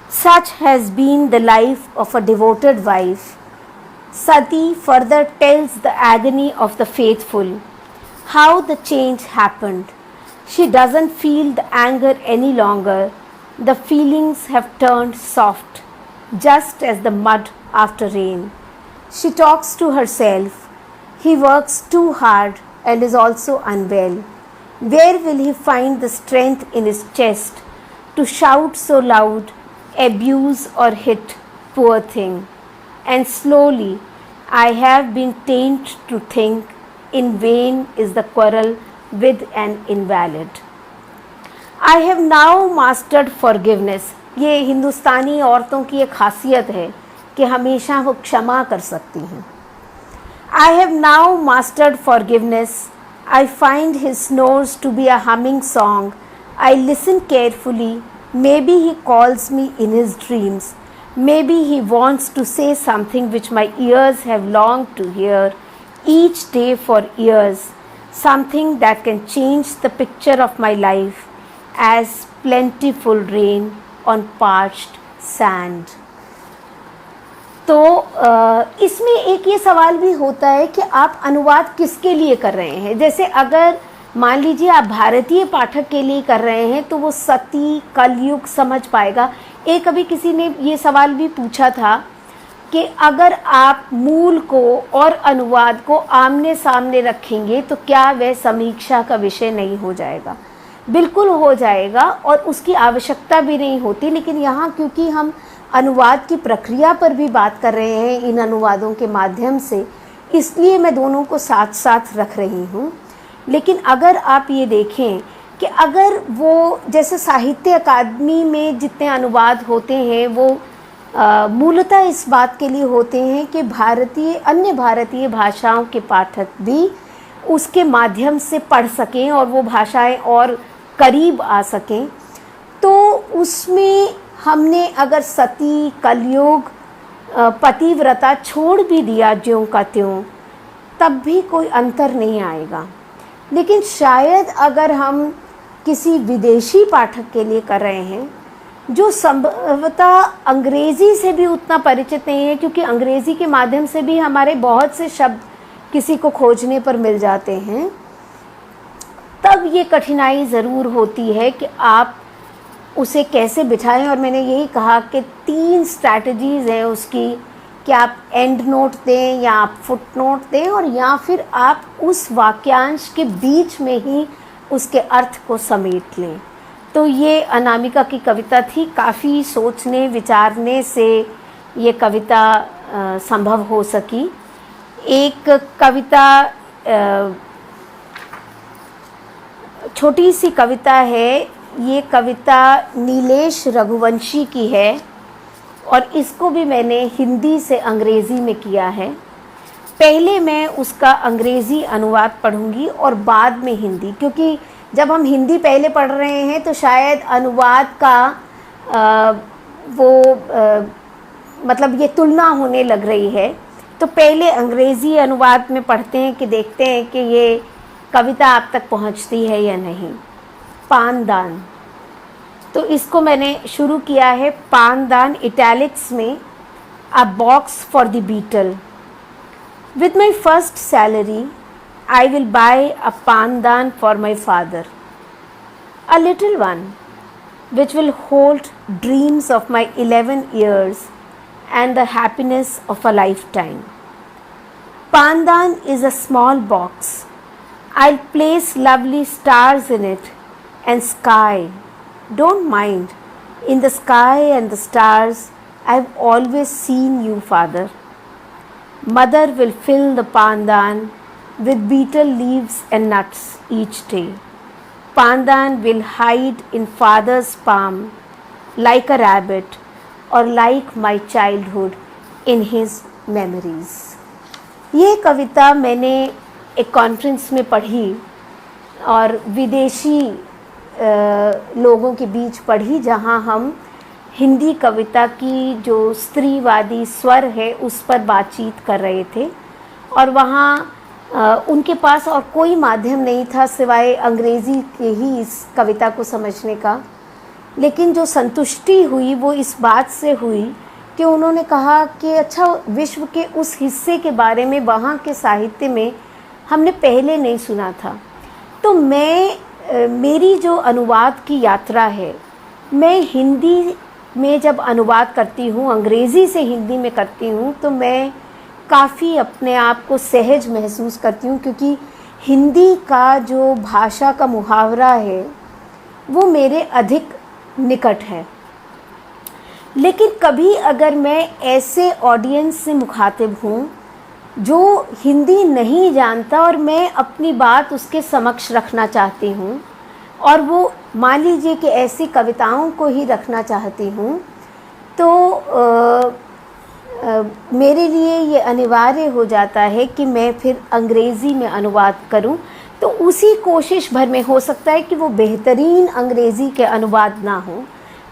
such has been the life of a devoted wife. Sati further tells the agony of the faithful, how the change happened. She doesn't feel the anger any longer. The feelings have turned soft, just as the mud after rain. She talks to herself. He works too hard and is also unwell. Where will he find the strength in his chest to shout so loud, abuse or hit, poor thing? And slowly I have been tamed to think, in vain is the quarrel with an invalid. I have now mastered forgiveness. ये हिंदुस्तानी औरतों की एक खासियत है कि हमेशा वो क्षमा कर सकती हैं. I have now mastered forgiveness. I find his snores to be a humming song. I listen carefully. Maybe he calls me in his dreams. Maybe he wants to say something which my ears have longed to hear each day for years. Something that can change the picture of my life as plentiful rain on parched sand. तो इसमें एक ये सवाल भी होता है कि आप अनुवाद किसके लिए कर रहे हैं. जैसे अगर मान लीजिए आप भारतीय पाठक के लिए कर रहे हैं तो वो सती कलयुग समझ पाएगा. एक अभी किसी ने ये सवाल भी पूछा था कि अगर आप मूल को और अनुवाद को आमने सामने रखेंगे तो क्या वह समीक्षा का विषय नहीं हो जाएगा. बिल्कुल हो जाएगा और उसकी आवश्यकता भी नहीं होती. लेकिन यहाँ क्योंकि हम अनुवाद की प्रक्रिया पर भी बात कर रहे हैं इन अनुवादों के माध्यम से, इसलिए मैं दोनों को साथ साथ रख रही हूँ. लेकिन अगर आप ये देखें कि अगर वो जैसे साहित्य अकादमी में जितने अनुवाद होते हैं वो मूलतः इस बात के लिए होते हैं कि अन्य भारतीय भाषाओं के पाठक भी उसके माध्यम से पढ़ सकें और वो भाषाएं और करीब आ सकें. तो उसमें हमने अगर सती कलयुग पतिव्रता छोड़ भी दिया ज्यों का त्यों, तब भी कोई अंतर नहीं आएगा. लेकिन शायद अगर हम किसी विदेशी पाठक के लिए कर रहे हैं जो संभवतः अंग्रेज़ी से भी उतना परिचित नहीं है, क्योंकि अंग्रेज़ी के माध्यम से भी हमारे बहुत से शब्द किसी को खोजने पर मिल जाते हैं, तब ये कठिनाई ज़रूर होती है कि आप उसे कैसे बिठाएं. और मैंने यही कहा कि 3 स्ट्रैटेजीज़ हैं उसकी. कि आप एंड नोट दें या आप फुट नोट दें, और या फिर आप उस वाक्यांश के बीच में ही उसके अर्थ को समेट लें। तो ये अनामिका की कविता थी। काफ़ी सोचने विचारने से ये कविता संभव हो सकी। एक कविता, छोटी सी कविता है। ये कविता नीलेश रघुवंशी की है और इसको भी मैंने हिंदी से अंग्रेज़ी में किया है। पहले मैं उसका अंग्रेज़ी अनुवाद पढ़ूंगी और बाद में हिंदी, क्योंकि जब हम हिंदी पहले पढ़ रहे हैं तो शायद अनुवाद का मतलब ये तुलना होने लग रही है। तो पहले अंग्रेज़ी अनुवाद में पढ़ते हैं कि देखते हैं कि ये कविता आप तक पहुंचती है या नहीं। पानदान, तो इसको मैंने शुरू किया है पानदान इटैलिक्स में। A box for the betel. With my first salary I will buy a pandan for my father, a little one, which will hold dreams of my 11 years and the happiness of a lifetime. Pandan is a small box. I'll place lovely stars in it and sky. Don't mind. In the sky and the stars, I've always seen you, Father. Mother will fill the pandan with betel leaves and nuts each day. Pandan will hide in father's palm like a rabbit, or like my childhood in his memories. ये कविता मैंने एक conference में पढ़ी और विदेशी लोगों के बीच पढ़ी, जहाँ हम हिंदी कविता की जो स्त्रीवादी स्वर है उस पर बातचीत कर रहे थे। और वहाँ उनके पास और कोई माध्यम नहीं था सिवाय अंग्रेज़ी के ही इस कविता को समझने का। लेकिन जो संतुष्टि हुई वो इस बात से हुई कि उन्होंने कहा कि अच्छा, विश्व के उस हिस्से के बारे में वहाँ के साहित्य में हमने पहले नहीं सुना था। तो मेरी जो अनुवाद की यात्रा है, मैं हिंदी में जब अनुवाद करती हूँ, अंग्रेज़ी से हिंदी में करती हूँ, तो मैं काफ़ी अपने आप को सहज महसूस करती हूँ, क्योंकि हिंदी का जो भाषा का मुहावरा है वो मेरे अधिक निकट है। लेकिन कभी अगर मैं ऐसे ऑडियंस से मुखातिब हूँ जो हिंदी नहीं जानता और मैं अपनी बात उसके समक्ष रखना चाहती हूँ, और वो मान लीजिए कि ऐसी कविताओं को ही रखना चाहती हूँ, तो मेरे लिए ये अनिवार्य हो जाता है कि मैं फिर अंग्रेज़ी में अनुवाद करूं। तो उसी कोशिश भर में हो सकता है कि वो बेहतरीन अंग्रेज़ी के अनुवाद ना हो,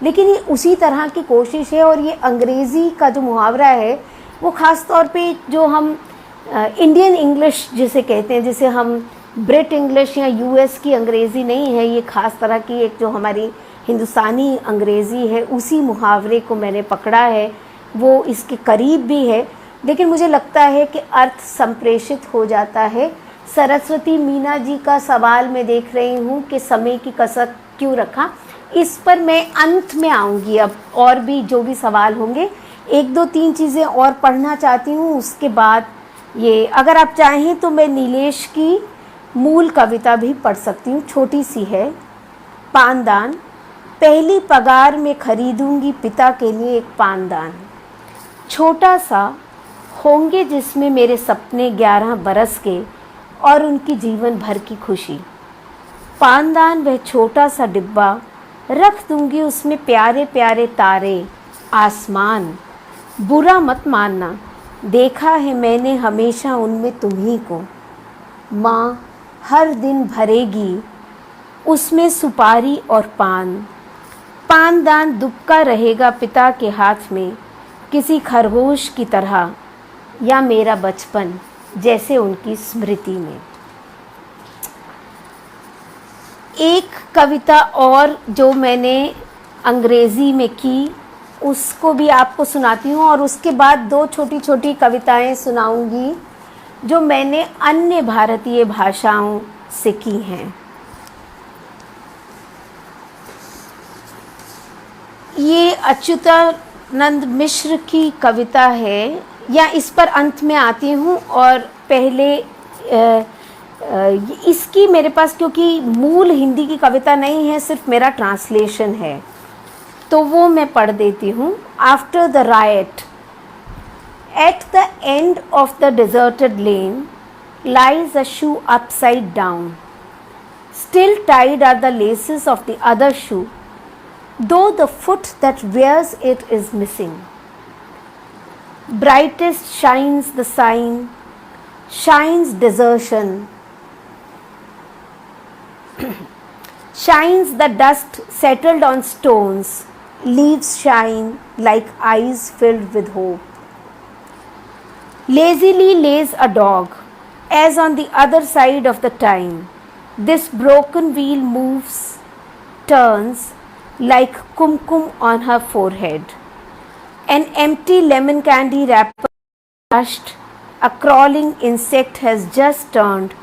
लेकिन ये उसी तरह की कोशिश है। और ये अंग्रेज़ी का जो मुहावरा है वो ख़ास तौर पे जो हम इंडियन इंग्लिश जिसे कहते हैं, जिसे हम ब्रिट इंग्लिश या यूएस की अंग्रेज़ी नहीं है, ये ख़ास तरह की एक जो हमारी हिंदुस्तानी अंग्रेज़ी है, उसी मुहावरे को मैंने पकड़ा है। वो इसके करीब भी है, लेकिन मुझे लगता है कि अर्थ संप्रेषित हो जाता है। सरस्वती मीना जी का सवाल मैं देख रही हूँ कि समय की कसर क्यों रखा, इस पर मैं अंत में आऊँगी। अब और भी जो भी सवाल होंगे, एक दो तीन चीज़ें और पढ़ना चाहती हूँ, उसके बाद ये अगर आप चाहें तो मैं नीलेश की मूल कविता भी पढ़ सकती हूँ, छोटी सी है। पानदान। पहली पगार में खरीदूंगी पिता के लिए एक पानदान, छोटा सा होंगे जिसमें मेरे सपने 11 बरस के और उनकी जीवन भर की खुशी। पानदान वह छोटा सा डिब्बा, रख दूंगी उसमें प्यारे प्यारे तारे आसमान। बुरा मत मानना, देखा है मैंने हमेशा उनमें तुम्ही को। माँ हर दिन भरेगी उसमें सुपारी और पान। पानदान दुबका रहेगा पिता के हाथ में, किसी खरगोश की तरह, या मेरा बचपन जैसे उनकी स्मृति में। एक कविता और जो मैंने अंग्रेज़ी में की उसको भी आपको सुनाती हूँ, और उसके बाद दो छोटी छोटी कविताएं सुनाऊंगी जो मैंने अन्य भारतीय भाषाओं से की हैं। ये अच्युतानंद मिश्र की कविता है। या इस पर अंत में आती हूँ और पहले इसकी मेरे पास, क्योंकि मूल हिंदी की कविता नहीं है, सिर्फ मेरा ट्रांसलेशन है, तो वो मैं पढ़ देती हूँ। After the right, at the end of the deserted lane lies a shoe upside down. Still tied are the laces of the other shoe, though the foot that wears it is missing. Brightest shines the sign, shines desertion, shines the dust settled on stones, leaves shine like eyes filled with hope. Lazily lays a dog, as on the other side of the time. This broken wheel moves, turns, like kumkum on her forehead. An empty lemon candy wrapper crushed, a crawling insect has just turned.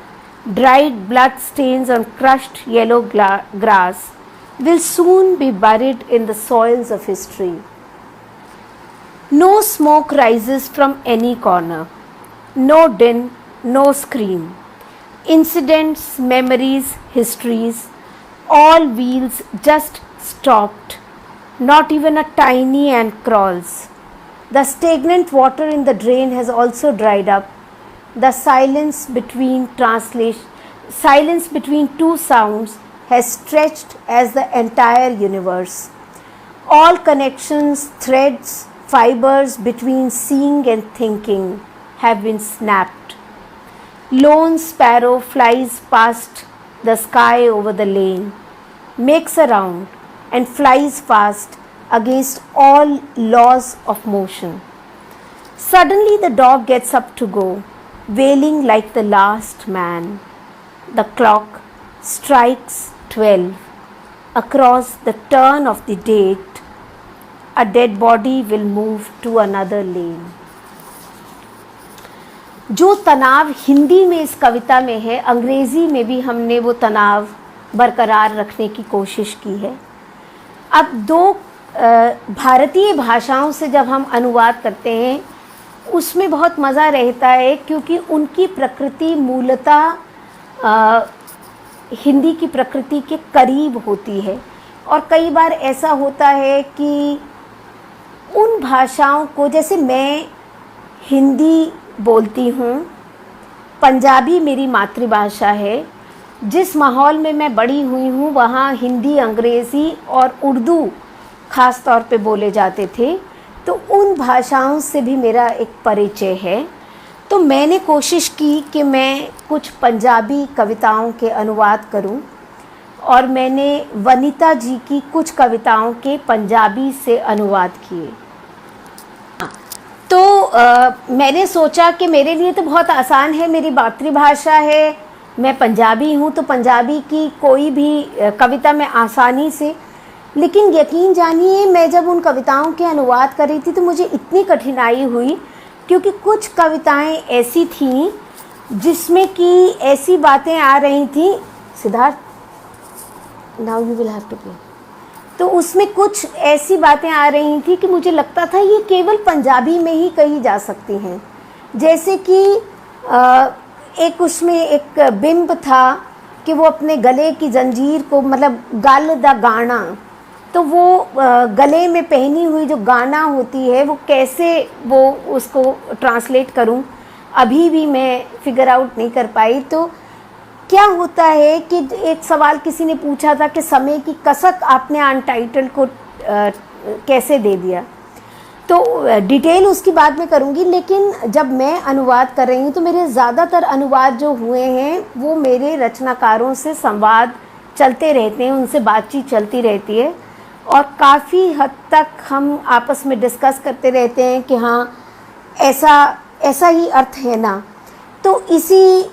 Dried blood stains on crushed yellow grass will soon be buried in the soils of history. No smoke rises from any corner, no din, no scream. Incidents, memories, histories, all wheels just stopped. Not even a tiny ant crawls. The stagnant water in the drain has also dried up. The silence between two sounds has stretched as the entire universe. All connections, threads, fibers between seeing and thinking have been snapped. Lone sparrow flies past the sky over the lane, makes a round, and flies fast against all laws of motion. Suddenly the dog gets up to go, wailing like the last man. The clock strikes 12. Across the turn of the date, a dead body will move to another lane. जो तनाव हिंदी में इस कविता में है, अंग्रेज़ी में भी हमने वो तनाव बरकरार रखने की कोशिश की है। अब दो भारतीय भाषाओं से जब हम अनुवाद करते हैं उसमें बहुत मज़ा रहता है, क्योंकि उनकी प्रकृति मूलतः हिंदी की प्रकृति के करीब होती है। और कई बार ऐसा होता है कि उन भाषाओं को, जैसे मैं हिंदी बोलती हूँ, पंजाबी मेरी मातृभाषा है, जिस माहौल में मैं बड़ी हुई हूँ वहाँ हिंदी, अंग्रेज़ी और उर्दू ख़ास तौर पे बोले जाते थे, तो उन भाषाओं से भी मेरा एक परिचय है। तो मैंने कोशिश की कि मैं कुछ पंजाबी कविताओं के अनुवाद करूं, और मैंने वनिता जी की कुछ कविताओं के पंजाबी से अनुवाद किए। तो मैंने सोचा कि मेरे लिए तो बहुत आसान है, मेरी मातृभाषा है, मैं पंजाबी हूँ, तो पंजाबी की कोई भी कविता मैं आसानी से, लेकिन यकीन जानिए मैं जब उन कविताओं के अनुवाद कर रही थी तो मुझे इतनी कठिनाई हुई, क्योंकि कुछ कविताएं ऐसी थीं जिसमें कि ऐसी बातें आ रही थीं, Siddharth now you will have to play, तो उसमें कुछ ऐसी बातें आ रही थी कि मुझे लगता था ये केवल पंजाबी में ही कही जा सकती हैं। जैसे कि एक उसमें एक बिंब था कि वो अपने गले की जंजीर को, मतलब गल दा गाना, तो वो गले में पहनी हुई जो गाना होती है वो कैसे वो उसको ट्रांसलेट करूं, अभी भी मैं फिगर आउट नहीं कर पाई। तो क्या होता है कि एक सवाल किसी ने पूछा था कि समय की कसक आपने अनटाइटल को कैसे दे दिया, तो डिटेल उसकी बाद में करूँगी। लेकिन जब मैं अनुवाद कर रही हूँ तो मेरे ज़्यादातर अनुवाद जो हुए हैं वो मेरे रचनाकारों से संवाद चलते रहते हैं, उनसे बातचीत चलती रहती है, और काफ़ी हद तक हम आपस में डिस्कस करते रहते हैं कि हाँ ऐसा ही अर्थ है ना। तो इसी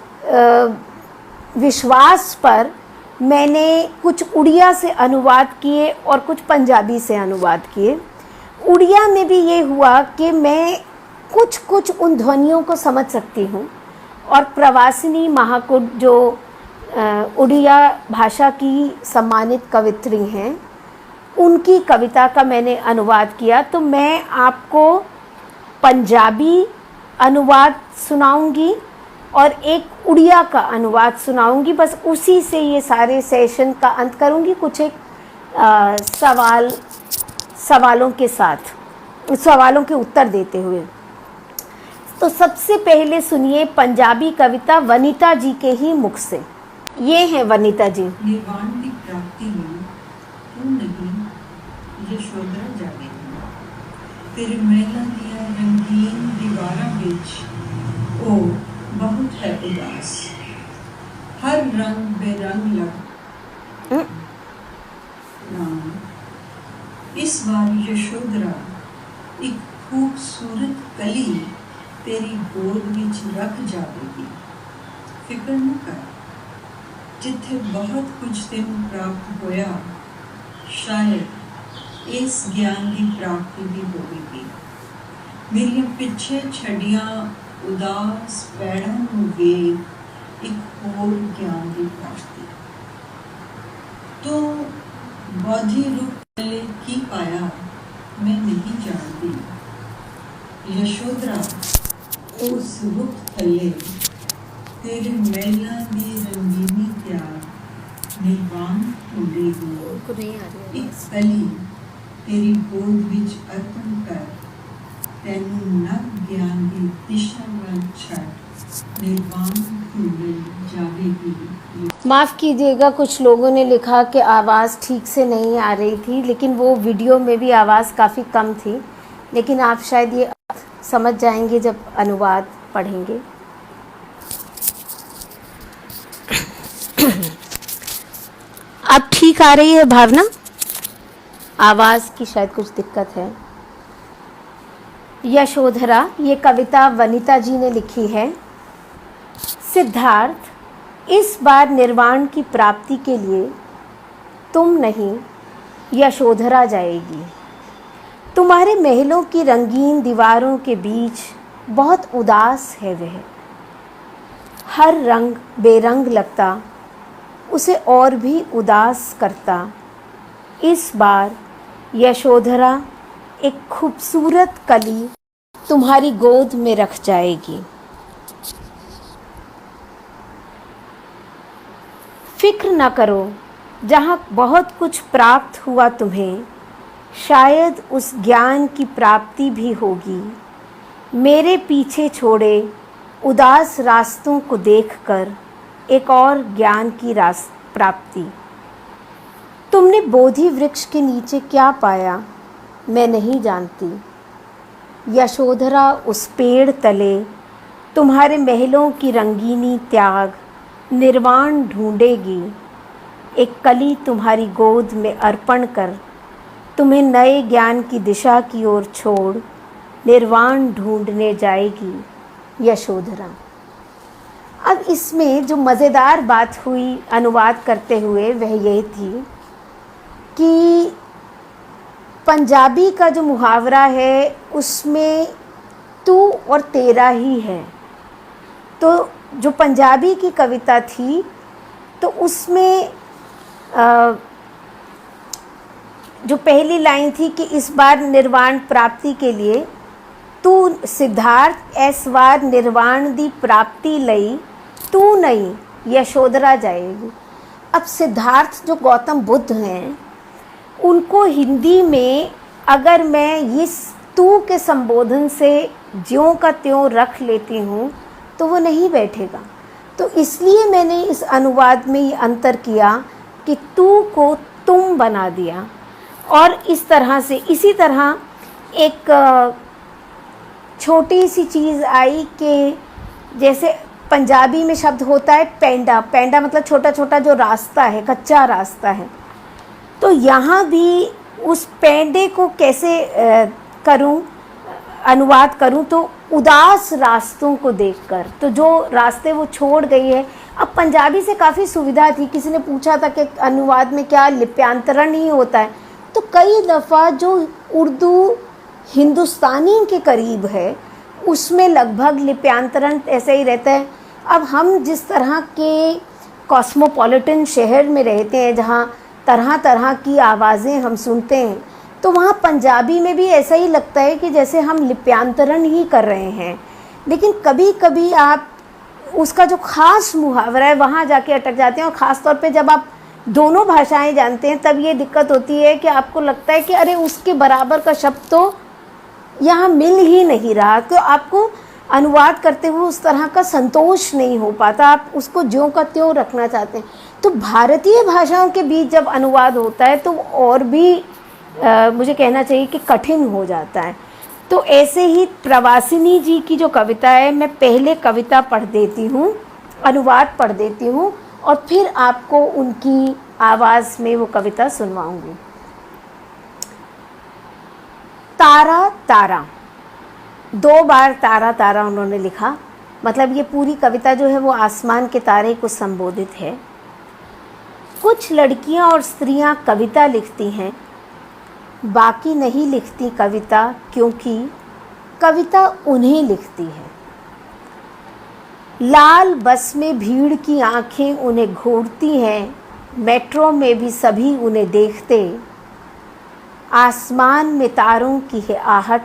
विश्वास पर मैंने कुछ उड़िया से अनुवाद किए और कुछ पंजाबी से अनुवाद किए। उड़िया में भी ये हुआ कि मैं कुछ उन ध्वनियों को समझ सकती हूँ, और प्रवासिनी महाकुट जो उड़िया भाषा की सम्मानित कवित्री हैं, उनकी कविता का मैंने अनुवाद किया। तो मैं आपको पंजाबी अनुवाद सुनाऊंगी और एक उड़िया का अनुवाद सुनाऊंगी। बस उसी से ये सारे सेशन का अंत करूंगी, कुछ एक सवालों के साथ, सवालों के उत्तर देते हुए। तो सबसे पहले सुनिए पंजाबी कविता वनिता जी के ही मुख से। ये हैं वनिता जी। निर्वाण की प्राप्ति में तू नहीं यशोधरा जागे, तेरे महलों दिया रंगीन दीवारा विच ओ बहुत है उदास, हर रंग बेरंग लग राम। इस बार यशोधरा एक खूबसूरत कली तेरी गोद विच रख जाएगी। फिक्र न कर, जिथे बहुत कुछ तेन प्राप्त होया, शायद इस ज्ञान की प्राप्ति भी होगी। मेरी पिछे छड़िया उदास पैड़ों नूं वेख एक होर ज्ञान की प्राप्ति। तो बौद्धि रूप पहले की पाया मैं नहीं जानती। यशोधरा उस रुख थले तेरे मैला दी रंगीनी त्याग निर्वाण ढूंढेगी। एक कली तेरी गोद विच अर्पण कर, तैनू नव ज्ञान की दिशा वल छड़ निर्वाण ढूंढ जावेगी। माफ़ कीजिएगा, कुछ लोगों ने लिखा कि आवाज़ ठीक से नहीं आ रही थी, लेकिन वो वीडियो में भी आवाज़ काफ़ी कम थी। लेकिन आप शायद ये समझ जाएंगे जब अनुवाद पढ़ेंगे। अब ठीक आ रही है भावना? आवाज़ की शायद कुछ दिक्कत है। यशोधरा, ये कविता वनिता जी ने लिखी है। सिद्धार्थ, इस बार निर्वाण की प्राप्ति के लिए तुम नहीं यशोधरा जाएगी। तुम्हारे महलों की रंगीन दीवारों के बीच बहुत उदास है वह, हर रंग बेरंग लगता उसे और भी उदास करता। इस बार यशोधरा एक खूबसूरत कली तुम्हारी गोद में रख जाएगी। फिक्र न करो, जहाँ बहुत कुछ प्राप्त हुआ तुम्हें, शायद उस ज्ञान की प्राप्ति भी होगी। मेरे पीछे छोड़े उदास रास्तों को देखकर एक और ज्ञान की प्राप्ति। तुमने बोधि वृक्ष के नीचे क्या पाया मैं नहीं जानती। यशोधरा उस पेड़ तले तुम्हारे महलों की रंगीनी त्याग निर्वाण ढूंढेगी। एक कली तुम्हारी गोद में अर्पण कर तुम्हें नए ज्ञान की दिशा की ओर छोड़ निर्वाण ढूंढने जाएगी यशोधरा। अब इसमें जो मज़ेदार बात हुई अनुवाद करते हुए वह यह थी कि पंजाबी का जो मुहावरा है उसमें तू और तेरा ही है। तो जो पंजाबी की कविता थी तो उसमें जो पहली लाइन थी कि इस बार निर्वाण प्राप्ति के लिए तू सिद्धार्थ इस बार निर्वाण दी प्राप्ति लई तू नहीं यशोधरा जाएगी। अब सिद्धार्थ जो गौतम बुद्ध हैं उनको हिंदी में अगर मैं इस तू के संबोधन से ज्यों का त्यों रख लेती हूँ तो वो नहीं बैठेगा। तो इसलिए मैंने इस अनुवाद में ये अंतर किया कि तू को तुम बना दिया। और इस तरह से इसी तरह एक छोटी सी चीज़ आई कि जैसे पंजाबी में शब्द होता है पेंडा। पेंडा मतलब छोटा छोटा जो रास्ता है, कच्चा रास्ता है। तो यहाँ भी उस पेंडे को कैसे करूँ, अनुवाद करूँ, तो उदास रास्तों को देखकर। तो जो रास्ते वो छोड़ गई है। अब पंजाबी से काफ़ी सुविधा थी। किसी ने पूछा था कि अनुवाद में क्या लिप्यांतरण ही होता है, तो कई दफ़ा जो उर्दू हिंदुस्तानी के करीब है उसमें लगभग लिप्यांतरण ऐसे ही रहता है। अब हम जिस तरह के कॉस्मोपॉलिटन शहर में रहते हैं जहाँ तरह तरह की आवाज़ें हम सुनते हैं, तो वहाँ पंजाबी में भी ऐसा ही लगता है कि जैसे हम लिप्यांतरण ही कर रहे हैं। लेकिन कभी कभी आप उसका जो खास मुहावरा है वहाँ जाके अटक जाते हैं, और ख़ास तौर पे जब आप दोनों भाषाएं जानते हैं तब ये दिक्कत होती है कि आपको लगता है कि अरे उसके बराबर का शब्द तो यहाँ मिल ही नहीं रहा, तो आपको अनुवाद करते हुए उस तरह का संतोष नहीं हो पाता, आप उसको ज्यों का त्यों रखना चाहते हैं। तो भारतीय भाषाओं के बीच जब अनुवाद होता है तो और भी मुझे कहना चाहिए कि कठिन हो जाता है। तो ऐसे ही प्रवासिनी जी की जो कविता है, मैं पहले कविता पढ़ देती हूँ, अनुवाद पढ़ देती हूँ, और फिर आपको उनकी आवाज़ में वो कविता सुनवाऊँगी। तारा तारा, 2 बार तारा तारा उन्होंने लिखा, मतलब ये पूरी कविता जो है वो आसमान के तारे को संबोधित है। कुछ लड़कियां और स्त्रियां कविता लिखती हैं, बाकी नहीं लिखती कविता, क्योंकि कविता उन्हें लिखती है। लाल बस में भीड़ की आंखें उन्हें घूरती हैं, मेट्रो में भी सभी उन्हें देखते। आसमान में तारों की है आहट,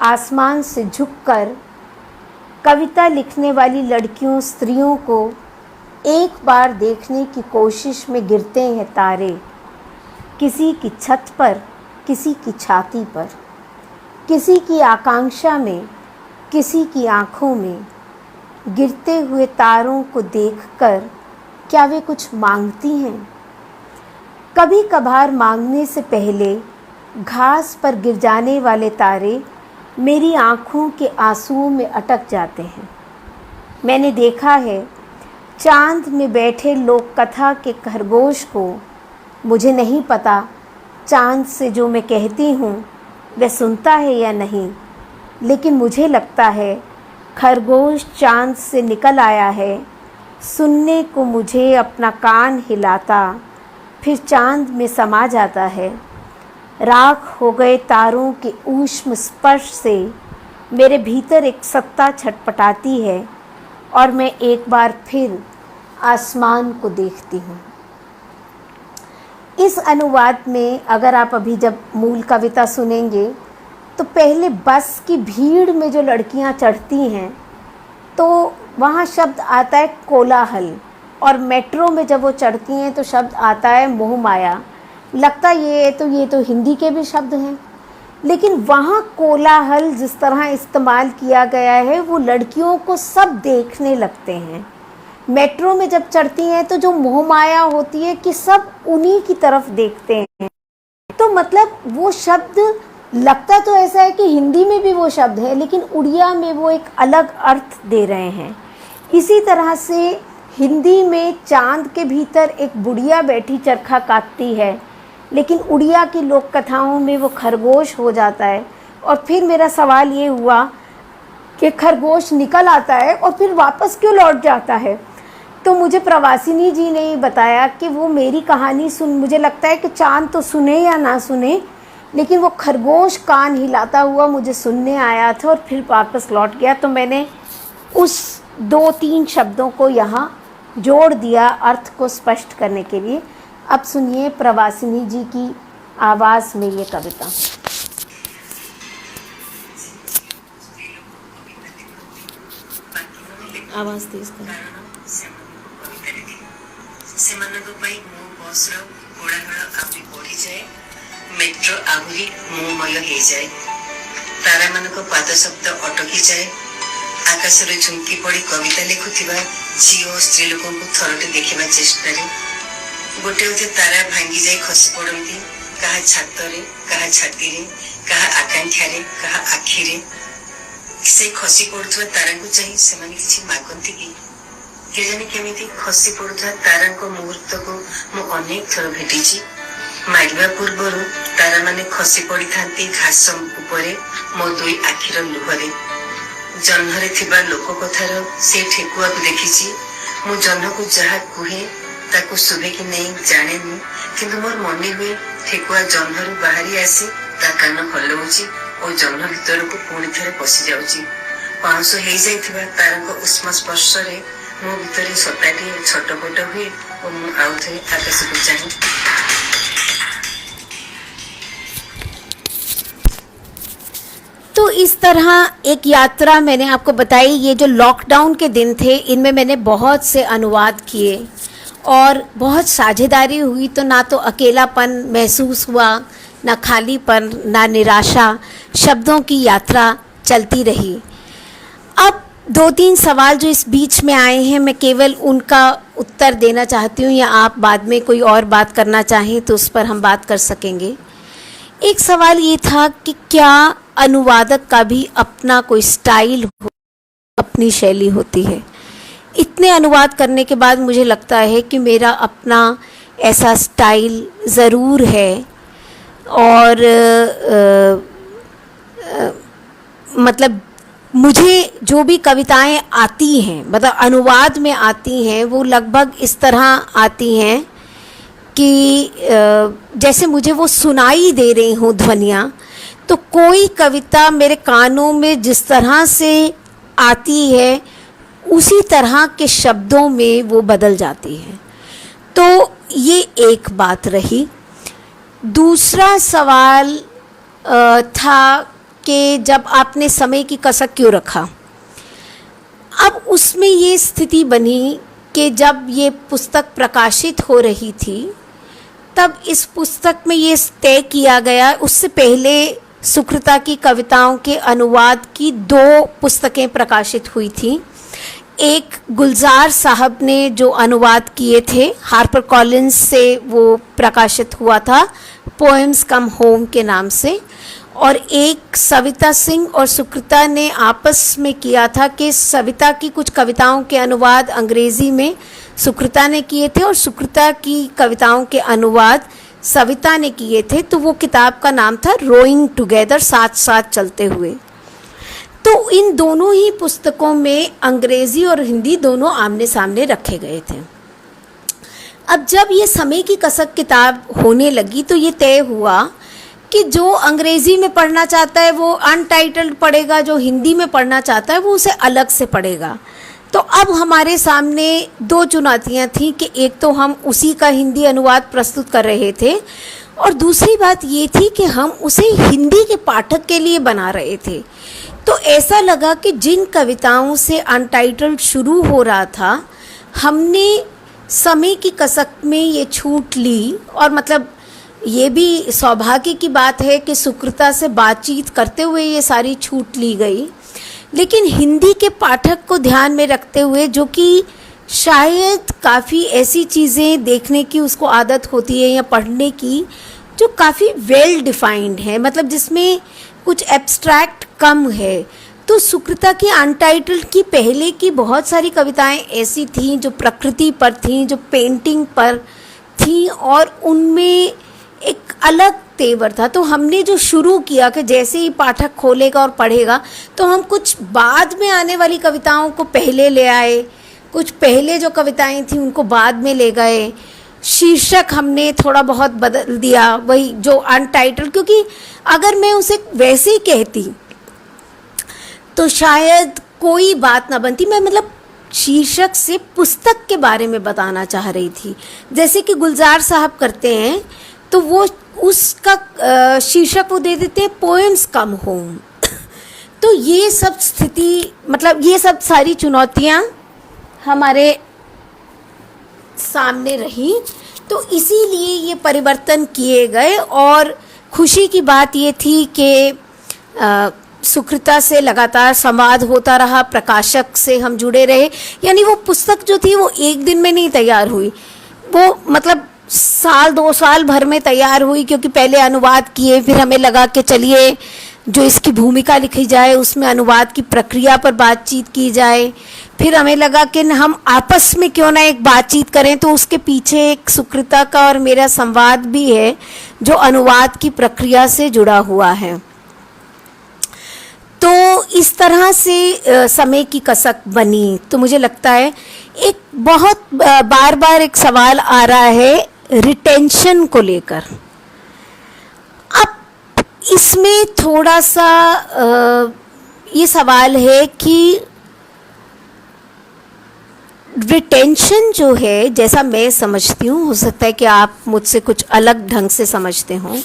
आसमान से झुककर कविता लिखने वाली लड़कियों स्त्रियों को एक बार देखने की कोशिश में गिरते हैं तारे, किसी की छत पर, किसी की छाती पर, किसी की आकांक्षा में, किसी की आँखों में। गिरते हुए तारों को देखकर क्या वे कुछ मांगती हैं? कभी कभार मांगने से पहले घास पर गिर जाने वाले तारे मेरी आँखों के आंसुओं में अटक जाते हैं। मैंने देखा है चांद में बैठे लोक कथा के खरगोश को। मुझे नहीं पता चांद से जो मैं कहती हूँ वह सुनता है या नहीं, लेकिन मुझे लगता है खरगोश चांद से निकल आया है, सुनने को मुझे अपना कान हिलाता, फिर चांद में समा जाता है। राख हो गए तारों के ऊष्म स्पर्श से मेरे भीतर एक सत्ता छटपटाती है, और मैं एक बार फिर आसमान को देखती हूँ। इस अनुवाद में अगर आप अभी जब मूल कविता सुनेंगे तो पहले बस की भीड़ में जो लड़कियाँ चढ़ती हैं तो वहाँ शब्द आता है कोलाहल, और मेट्रो में जब वो चढ़ती हैं तो शब्द आता है मोह माया। लगता ये तो हिंदी के भी शब्द हैं, लेकिन वहाँ कोलाहल जिस तरह इस्तेमाल किया गया है वो लड़कियों को सब देखने लगते हैं। मेट्रो में जब चढ़ती हैं तो जो मोह माया होती है कि सब उन्हीं की तरफ देखते हैं, तो मतलब वो शब्द लगता तो ऐसा है कि हिंदी में भी वो शब्द है, लेकिन उड़िया में वो एक अलग अर्थ दे रहे हैं। इसी तरह से हिंदी में चांद के भीतर एक बुढ़िया बैठी चरखा काटती है, लेकिन उड़िया की लोक कथाओं में वो खरगोश हो जाता है। और फिर मेरा सवाल ये हुआ कि खरगोश निकल आता है और फिर वापस क्यों लौट जाता है? तो मुझे प्रवासिनी जी ने बताया कि वो मेरी कहानी मुझे लगता है कि चांद तो सुने या ना सुने, लेकिन वो खरगोश कान हिलाता हुआ मुझे सुनने आया था और फिर वापस लौट गया। तो मैंने उस 2-3 शब्दों को यहाँ जोड़ दिया अर्थ को स्पष्ट करने के लिए। अब सुनिए प्रवासिनी जी की आवाज़ में ये कविता। आवाज़ तेज करो। ସେମାନଙ୍କ ପାଇଁ ମୋ ବସ୍ର କୋଳାହଳ ଆହୁରି ବଢ଼ିଯାଏ, ମେଟ୍ରୋ ଆହୁରି ମୋମୟ ହେଇଯାଏ, ତାରାମାନଙ୍କ ପାଦ ଶବ୍ଦ ଅଟକିଯାଏ। ଆକାଶରେ ଝୁଙ୍କି ପଡ଼ି କବିତା ଲେଖୁଥିବା ଝିଅ ଓ ସ୍ତ୍ରୀ ଲୋକଙ୍କୁ ଥରଟେ ଦେଖିବା ଚେଷ୍ଟାରେ ଗୋଟେ ଗୋଟେ ତାରା ଭାଙ୍ଗି ଯାଇ ଖସି ପଡ଼ନ୍ତି, କାହା ଛାତରେ, କାହା ଛାତିରେ, କାହା ଆକାଂକ୍ଷାରେ, କାହା ଆଖିରେ। ସେ ଖସି ପଡ଼ୁଥିବା ତାରାଙ୍କୁ ଚାହିଁ ସେମାନେ କିଛି ମାଗନ୍ତି କି? କେଜାଣି କେମିତି ଖସି ପଡ଼ୁଥିବା ତାରାଙ୍କ ମୁହୂର୍ତ୍ତକୁ ମୁଁ ଅନେକ ଥର ଭେଟିଛି। ମାରିବା ପୂର୍ବରୁ ତାରାମାନେ ଖସି ପଡ଼ିଥାନ୍ତି ଘାସ ଉପରେ ମୋ 2 ଆଖିର ଲୁହରେ। ଜହ୍ନରେ ଥିବା ଲୋକ କଥାର ସେ ଠେକୁଆକୁ ଦେଖିଛି। ମୁଁ ଜହ୍ନକୁ ଯାହା କୁହେ ତାକୁ ଶୁଭେ କି ନେଇ ଜାଣେନି, କିନ୍ତୁ ମୋର ମନେ ହୁଏ ଠେକୁଆ ଜହ୍ନରୁ ବାହାରି ଆସି ତା କାନ ହଲଉଛି ଓ ଜହ୍ନ ଭିତରକୁ ପୁଣି ଥରେ ପଶି ଯାଉଛି। ପାଉଁଶ ହେଇଯାଇଥିବା ତାରାଙ୍କ ଉଷ୍ମ ସ୍ପର୍ଶରେ ମୋ ଭିତରେ ସତାଟିଏ ଛଟପଟ ହୁଏ ଓ ମୁଁ ଆଉ ଥରେ ଆକାଶକୁ ଚାହେଁ। तो इस तरह एक यात्रा मैंने आपको बताई। ये जो लॉकडाउन के दिन थे, इनमें मैंने बहुत से अनुवाद किए और बहुत साझेदारी हुई। तो ना तो अकेलापन महसूस हुआ, ना खालीपन, ना निराशा। शब्दों की यात्रा चलती रही। अब 2-3 सवाल जो इस बीच में आए हैं, मैं केवल उनका उत्तर देना चाहती हूँ, या आप बाद में कोई और बात करना चाहें तो उस पर हम बात कर सकेंगे। एक सवाल ये था कि क्या अनुवादक का भी अपना कोई स्टाइल हो, अपनी शैली होती है। इतने अनुवाद करने के बाद मुझे लगता है कि मेरा अपना ऐसा स्टाइल ज़रूर है। और मतलब मुझे जो भी कविताएं आती हैं, मतलब अनुवाद में आती हैं, वो लगभग इस तरह आती हैं कि जैसे मुझे वो सुनाई दे रही हूँ ध्वनियाँ। तो कोई कविता मेरे कानों में जिस तरह से आती है, उसी तरह के शब्दों में वो बदल जाती है। तो ये एक बात रही। दूसरा सवाल था कि जब आपने समय की कसक क्यों रखा। अब उसमें ये स्थिति बनी कि जब ये पुस्तक प्रकाशित हो रही थी, तब इस पुस्तक में ये तय किया गया, उससे पहले सुकृता की कविताओं के अनुवाद की 2 पुस्तकें प्रकाशित हुई थी। एक गुलजार साहब ने जो अनुवाद किए थे, हार्पर कॉलिंस से वो प्रकाशित हुआ था, पोएम्स कम होम के नाम से। और एक सविता सिंह और सुकृता ने आपस में किया था कि सविता की कुछ कविताओं के अनुवाद अंग्रेज़ी में सुकृता ने किए थे और सुकृता की कविताओं के अनुवाद सविता ने किए थे। तो वो किताब का नाम था रोइंग टुगेदर, साथ साथ चलते हुए। तो इन दोनों ही पुस्तकों में अंग्रेज़ी और हिंदी दोनों आमने सामने रखे गए थे। अब जब ये समय की कसक किताब होने लगी तो ये तय हुआ कि जो अंग्रेज़ी में पढ़ना चाहता है वो अनटाइटल्ड पढ़ेगा, जो हिंदी में पढ़ना चाहता है वो उसे अलग से पढ़ेगा। तो अब हमारे सामने 2 चुनौतियाँ थीं कि एक तो हम उसी का हिंदी अनुवाद प्रस्तुत कर रहे थे, और दूसरी बात ये थी कि हम उसे हिंदी के पाठक के लिए बना रहे थे। तो ऐसा लगा कि जिन कविताओं से अनटाइटल्ड शुरू हो रहा था, हमने समय की कसक में ये छूट ली। और मतलब ये भी सौभाग्य की बात है कि सुकृता से बातचीत करते हुए ये सारी छूट ली गई, लेकिन हिंदी के पाठक को ध्यान में रखते हुए, जो कि शायद काफ़ी ऐसी चीज़ें देखने की उसको आदत होती है या पढ़ने की जो काफ़ी वेल डिफाइंड है, मतलब जिसमें कुछ एब्स्ट्रैक्ट कम है। तो सुकृता की अनटाइटल्ड की पहले की बहुत सारी कविताएं ऐसी थीं जो प्रकृति पर थीं, जो पेंटिंग पर थीं, और उनमें एक अलग तेवर था। तो हमने जो शुरू किया कि जैसे ही पाठक खोलेगा और पढ़ेगा, तो हम कुछ बाद में आने वाली कविताओं को पहले ले आए, कुछ पहले जो कविताएं थीं उनको बाद में ले गए। शीर्षक हमने थोड़ा बहुत बदल दिया, वही जो अनटाइटल्ड, क्योंकि अगर मैं उसे वैसे ही कहती तो शायद कोई बात ना बनती। मैं मतलब शीर्षक से पुस्तक के बारे में बताना चाह रही थी, जैसे कि गुलजार साहब करते हैं। तो वो उसका शीर्षक वो दे देते हैं पोएम्स कम होम। तो ये सब स्थिति, मतलब ये सब सारी चुनौतियाँ हमारे सामने रही। तो इसीलिए ये परिवर्तन किए गए। और खुशी की बात ये थी कि सुकृता से लगातार संवाद होता रहा, प्रकाशक से हम जुड़े रहे। यानी वो पुस्तक जो थी वो एक दिन में नहीं तैयार हुई, वो मतलब 1-2 साल भर में तैयार हुई, क्योंकि पहले अनुवाद किए, फिर हमें लगा कि चलिए जो इसकी भूमिका लिखी जाए उसमें अनुवाद की प्रक्रिया पर बातचीत की जाए। फिर हमें लगा कि हम आपस में क्यों ना एक बातचीत करें, तो उसके पीछे एक सुकृता का और मेरा संवाद भी है जो अनुवाद की प्रक्रिया से जुड़ा हुआ है। तो इस तरह से समय की कसक बनी। तो मुझे लगता है एक बहुत बार बार एक सवाल आ रहा है रिटेंशन को लेकर। अब इसमें थोड़ा सा ये सवाल है कि रिटेंशन जो है, जैसा मैं समझती हूँ, हो सकता है कि आप मुझसे कुछ अलग ढंग से समझते हों,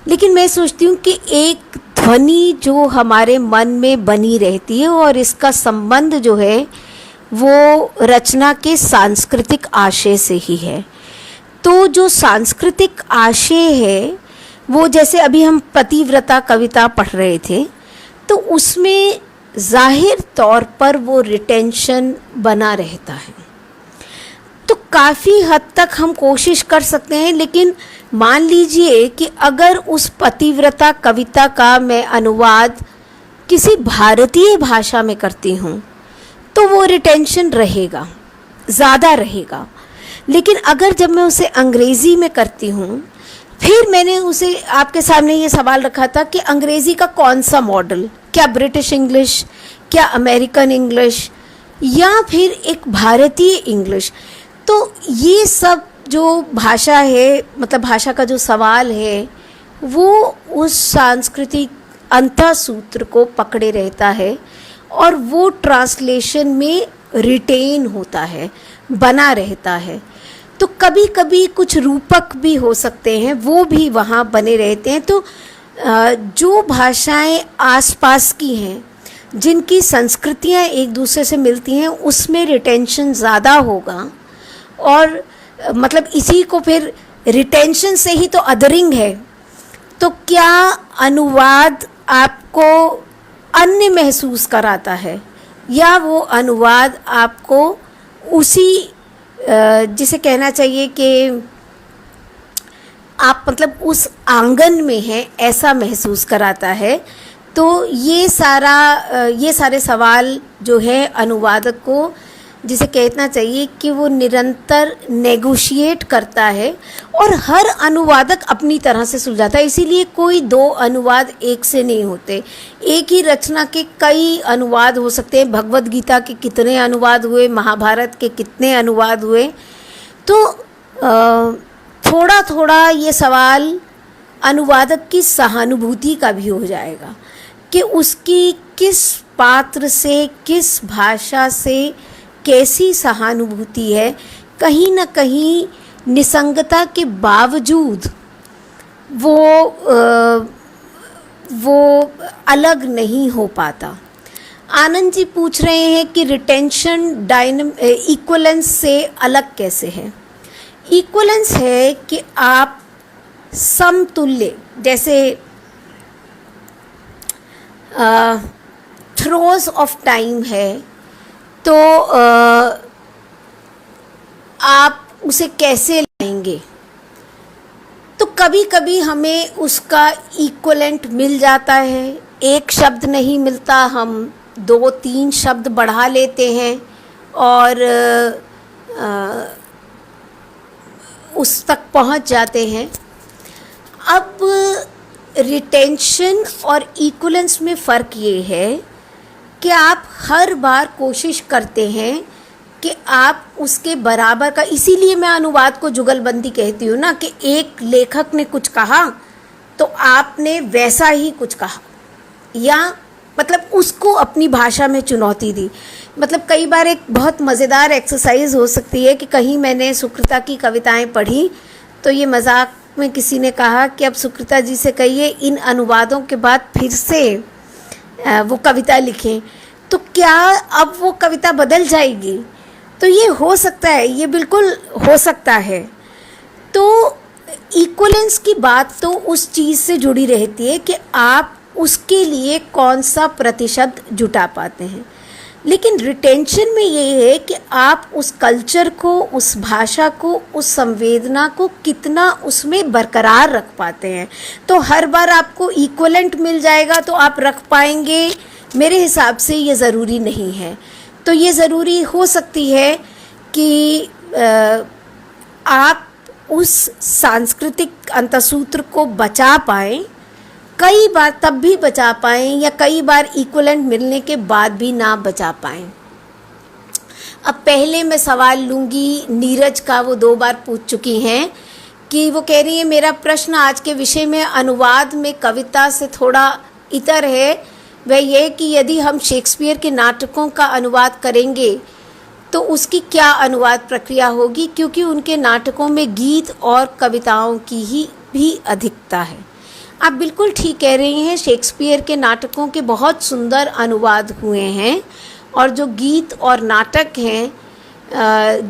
लेकिन मैं सोचती हूँ कि एक ध्वनि जो हमारे मन में बनी रहती है और इसका संबंध जो है वो रचना के सांस्कृतिक आशय से ही है। तो जो सांस्कृतिक आशय है वो, जैसे अभी हम पतिव्रता कविता पढ़ रहे थे, तो उसमें जाहिर तौर पर वो रिटेंशन बना रहता है। तो काफ़ी हद तक हम कोशिश कर सकते हैं, लेकिन मान लीजिए कि अगर उस पतिव्रता कविता का मैं अनुवाद किसी भारतीय भाषा में करती हूँ तो वो रिटेंशन रहेगा, ज़्यादा रहेगा। लेकिन अगर जब मैं उसे अंग्रेज़ी में करती हूँ, फिर मैंने उसे आपके सामने ये सवाल रखा था कि अंग्रेज़ी का कौन सा मॉडल, क्या ब्रिटिश इंग्लिश, क्या अमेरिकन इंग्लिश, या फिर एक भारतीय इंग्लिश। तो ये सब जो भाषा है, मतलब भाषा का जो सवाल है, वो उस सांस्कृतिक अंतःसूत्र को पकड़े रहता है और वो ट्रांसलेशन में रिटेन होता है, बना रहता है। तो कभी कभी कुछ रूपक भी हो सकते हैं, वो भी वहाँ बने रहते हैं। तो जो भाषाएं आसपास की हैं, जिनकी संस्कृतियाँ एक दूसरे से मिलती हैं, उसमें रिटेंशन ज़्यादा होगा। और मतलब इसी को फिर रिटेंशन से ही तो अदरिंग है। तो क्या अनुवाद आपको अन्य महसूस कराता है, या वो अनुवाद आपको उसी जिसे कहना चाहिए कि आप मतलब उस आंगन में हैं ऐसा महसूस कराता है। तो ये सारे सवाल जो है अनुवादक को, जिसे कहना चाहिए कि वो निरंतर नेगोशिएट करता है और हर अनुवादक अपनी तरह से सुलझाता है। इसीलिए कोई दो अनुवाद एक से नहीं होते, एक ही रचना के कई अनुवाद हो सकते हैं। भगवद गीता के कितने अनुवाद हुए, महाभारत के कितने अनुवाद हुए। तो थोड़ा थोड़ा ये सवाल अनुवादक की सहानुभूति का भी हो जाएगा कि उसकी किस पात्र से, किस भाषा से कैसी सहानुभूति है। कहीं ना कहीं निसंगता के बावजूद वो अलग नहीं हो पाता। आनंद जी पूछ रहे हैं कि रिटेंशन इक्वलेंस से अलग कैसे है। इक्वलेंस है कि आप समतुल्य, जैसे थ्रोज ऑफ टाइम है, तो आप उसे कैसे लाएंगे। तो कभी कभी हमें उसका इक्वलेंट मिल जाता है, एक शब्द नहीं मिलता, हम 2-3 शब्द बढ़ा लेते हैं और उस तक पहुंच जाते हैं। अब रिटेंशन और इक्वलेंस में फ़र्क ये है कि आप हर बार कोशिश करते हैं कि आप उसके बराबर का, इसीलिए मैं अनुवाद को जुगलबंदी कहती हूँ ना, कि एक लेखक ने कुछ कहा तो आपने वैसा ही कुछ कहा, या मतलब उसको अपनी भाषा में चुनौती दी। मतलब कई बार एक बहुत मज़ेदार एक्सरसाइज हो सकती है कि कहीं मैंने सुकृता की कविताएं पढ़ी तो ये मजाक में किसी ने कहा कि अब सुकृता जी से कहिए इन अनुवादों के बाद फिर से वो कविता लिखें, तो क्या अब वो कविता बदल जाएगी। तो ये हो सकता है, ये बिल्कुल हो सकता है। तो इक्वलेंस की बात तो उस चीज़ से जुड़ी रहती है कि आप उसके लिए कौन सा प्रतिशत जुटा पाते हैं। लेकिन रिटेंशन में ये है कि आप उस कल्चर को, उस भाषा को, उस संवेदना को कितना उसमें बरकरार रख पाते हैं। तो हर बार आपको इक्वलेंट मिल जाएगा तो आप रख पाएंगे, मेरे हिसाब से ये ज़रूरी नहीं है। तो ये ज़रूरी हो सकती है कि आप उस सांस्कृतिक अंतःसूत्र को बचा पाएँ, कई बार तब भी बचा पाएँ, या कई बार इक्वलेंट मिलने के बाद भी ना बचा पाएँ। अब पहले मैं सवाल लूँगी नीरज का, वो 2 बार पूछ चुकी हैं कि वो कह रही है मेरा प्रश्न आज के विषय में अनुवाद में कविता से थोड़ा इतर है। वह ये कि यदि हम शेक्सपियर के नाटकों का अनुवाद करेंगे तो उसकी क्या अनुवाद प्रक्रिया होगी, क्योंकि उनके नाटकों में गीत और कविताओं की ही भी अधिकता है। आप बिल्कुल ठीक कह रही हैं। शेक्सपियर के नाटकों के बहुत सुंदर अनुवाद हुए हैं, और जो गीत और नाटक हैं,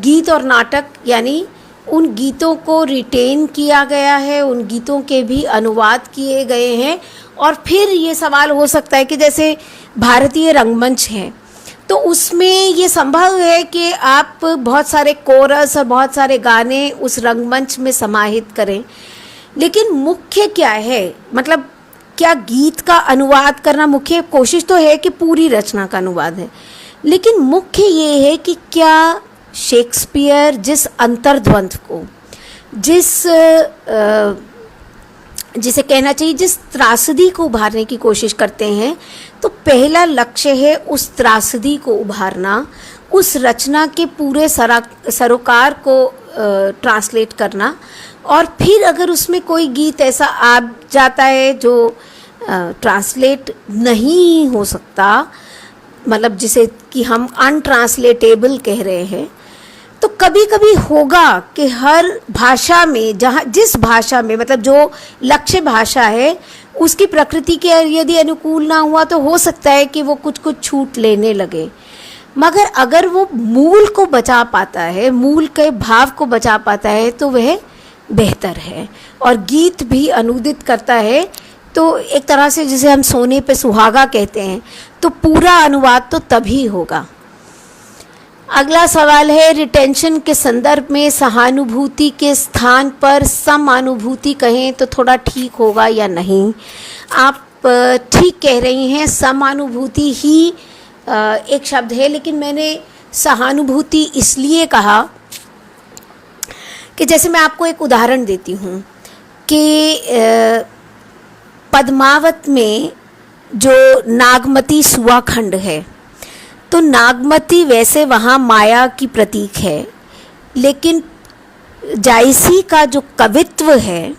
गीत और नाटक यानी उन गीतों को रिटेन किया गया है, उन गीतों के भी अनुवाद किए गए हैं। और फिर ये सवाल हो सकता है कि जैसे भारतीय रंगमंच है, तो उसमें ये संभव है कि आप बहुत सारे कोरस और बहुत सारे गाने उस रंगमंच में समाहित करें, लेकिन मुख्य क्या है, मतलब क्या गीत का अनुवाद करना मुख्य? कोशिश तो है कि पूरी रचना का अनुवाद है, लेकिन मुख्य ये है कि क्या शेक्सपियर जिस अंतर्द्वंद को, जिसे कहना चाहिए जिस त्रासदी को उभारने की कोशिश करते हैं, तो पहला लक्ष्य है उस त्रासदी को उभारना, उस रचना के पूरे सरोकार को ट्रांसलेट करना। और फिर अगर उसमें कोई गीत ऐसा आ जाता है जो ट्रांसलेट नहीं हो सकता, मतलब जिसे कि हम अनट्रांसलेटेबल कह रहे हैं, तो कभी कभी होगा कि हर भाषा में, जहाँ जिस भाषा में, मतलब जो लक्ष्य भाषा है उसकी प्रकृति के यदि अनुकूल ना हुआ, तो हो सकता है कि वो कुछ कुछ छूट लेने लगे। मगर अगर वो मूल को बचा पाता है, मूल के भाव को बचा पाता है, तो वह बेहतर है। और गीत भी अनुदित करता है, तो एक तरह से जिसे हम सोने पे सुहागा कहते हैं, तो पूरा अनुवाद तो तभी होगा। अगला सवाल है, रिटेंशन के संदर्भ में सहानुभूति के स्थान पर समानुभूति कहें तो थोड़ा ठीक होगा या नहीं? आप ठीक कह रही हैं, समानुभूति ही एक शब्द है, लेकिन मैंने सहानुभूति इसलिए कहा कि जैसे मैं आपको एक उदाहरण देती हूँ कि पद्मावत में जो नागमती सुआ खंड है, तो नागमती वैसे वहाँ माया की प्रतीक है, लेकिन जायसी का जो कवित्व है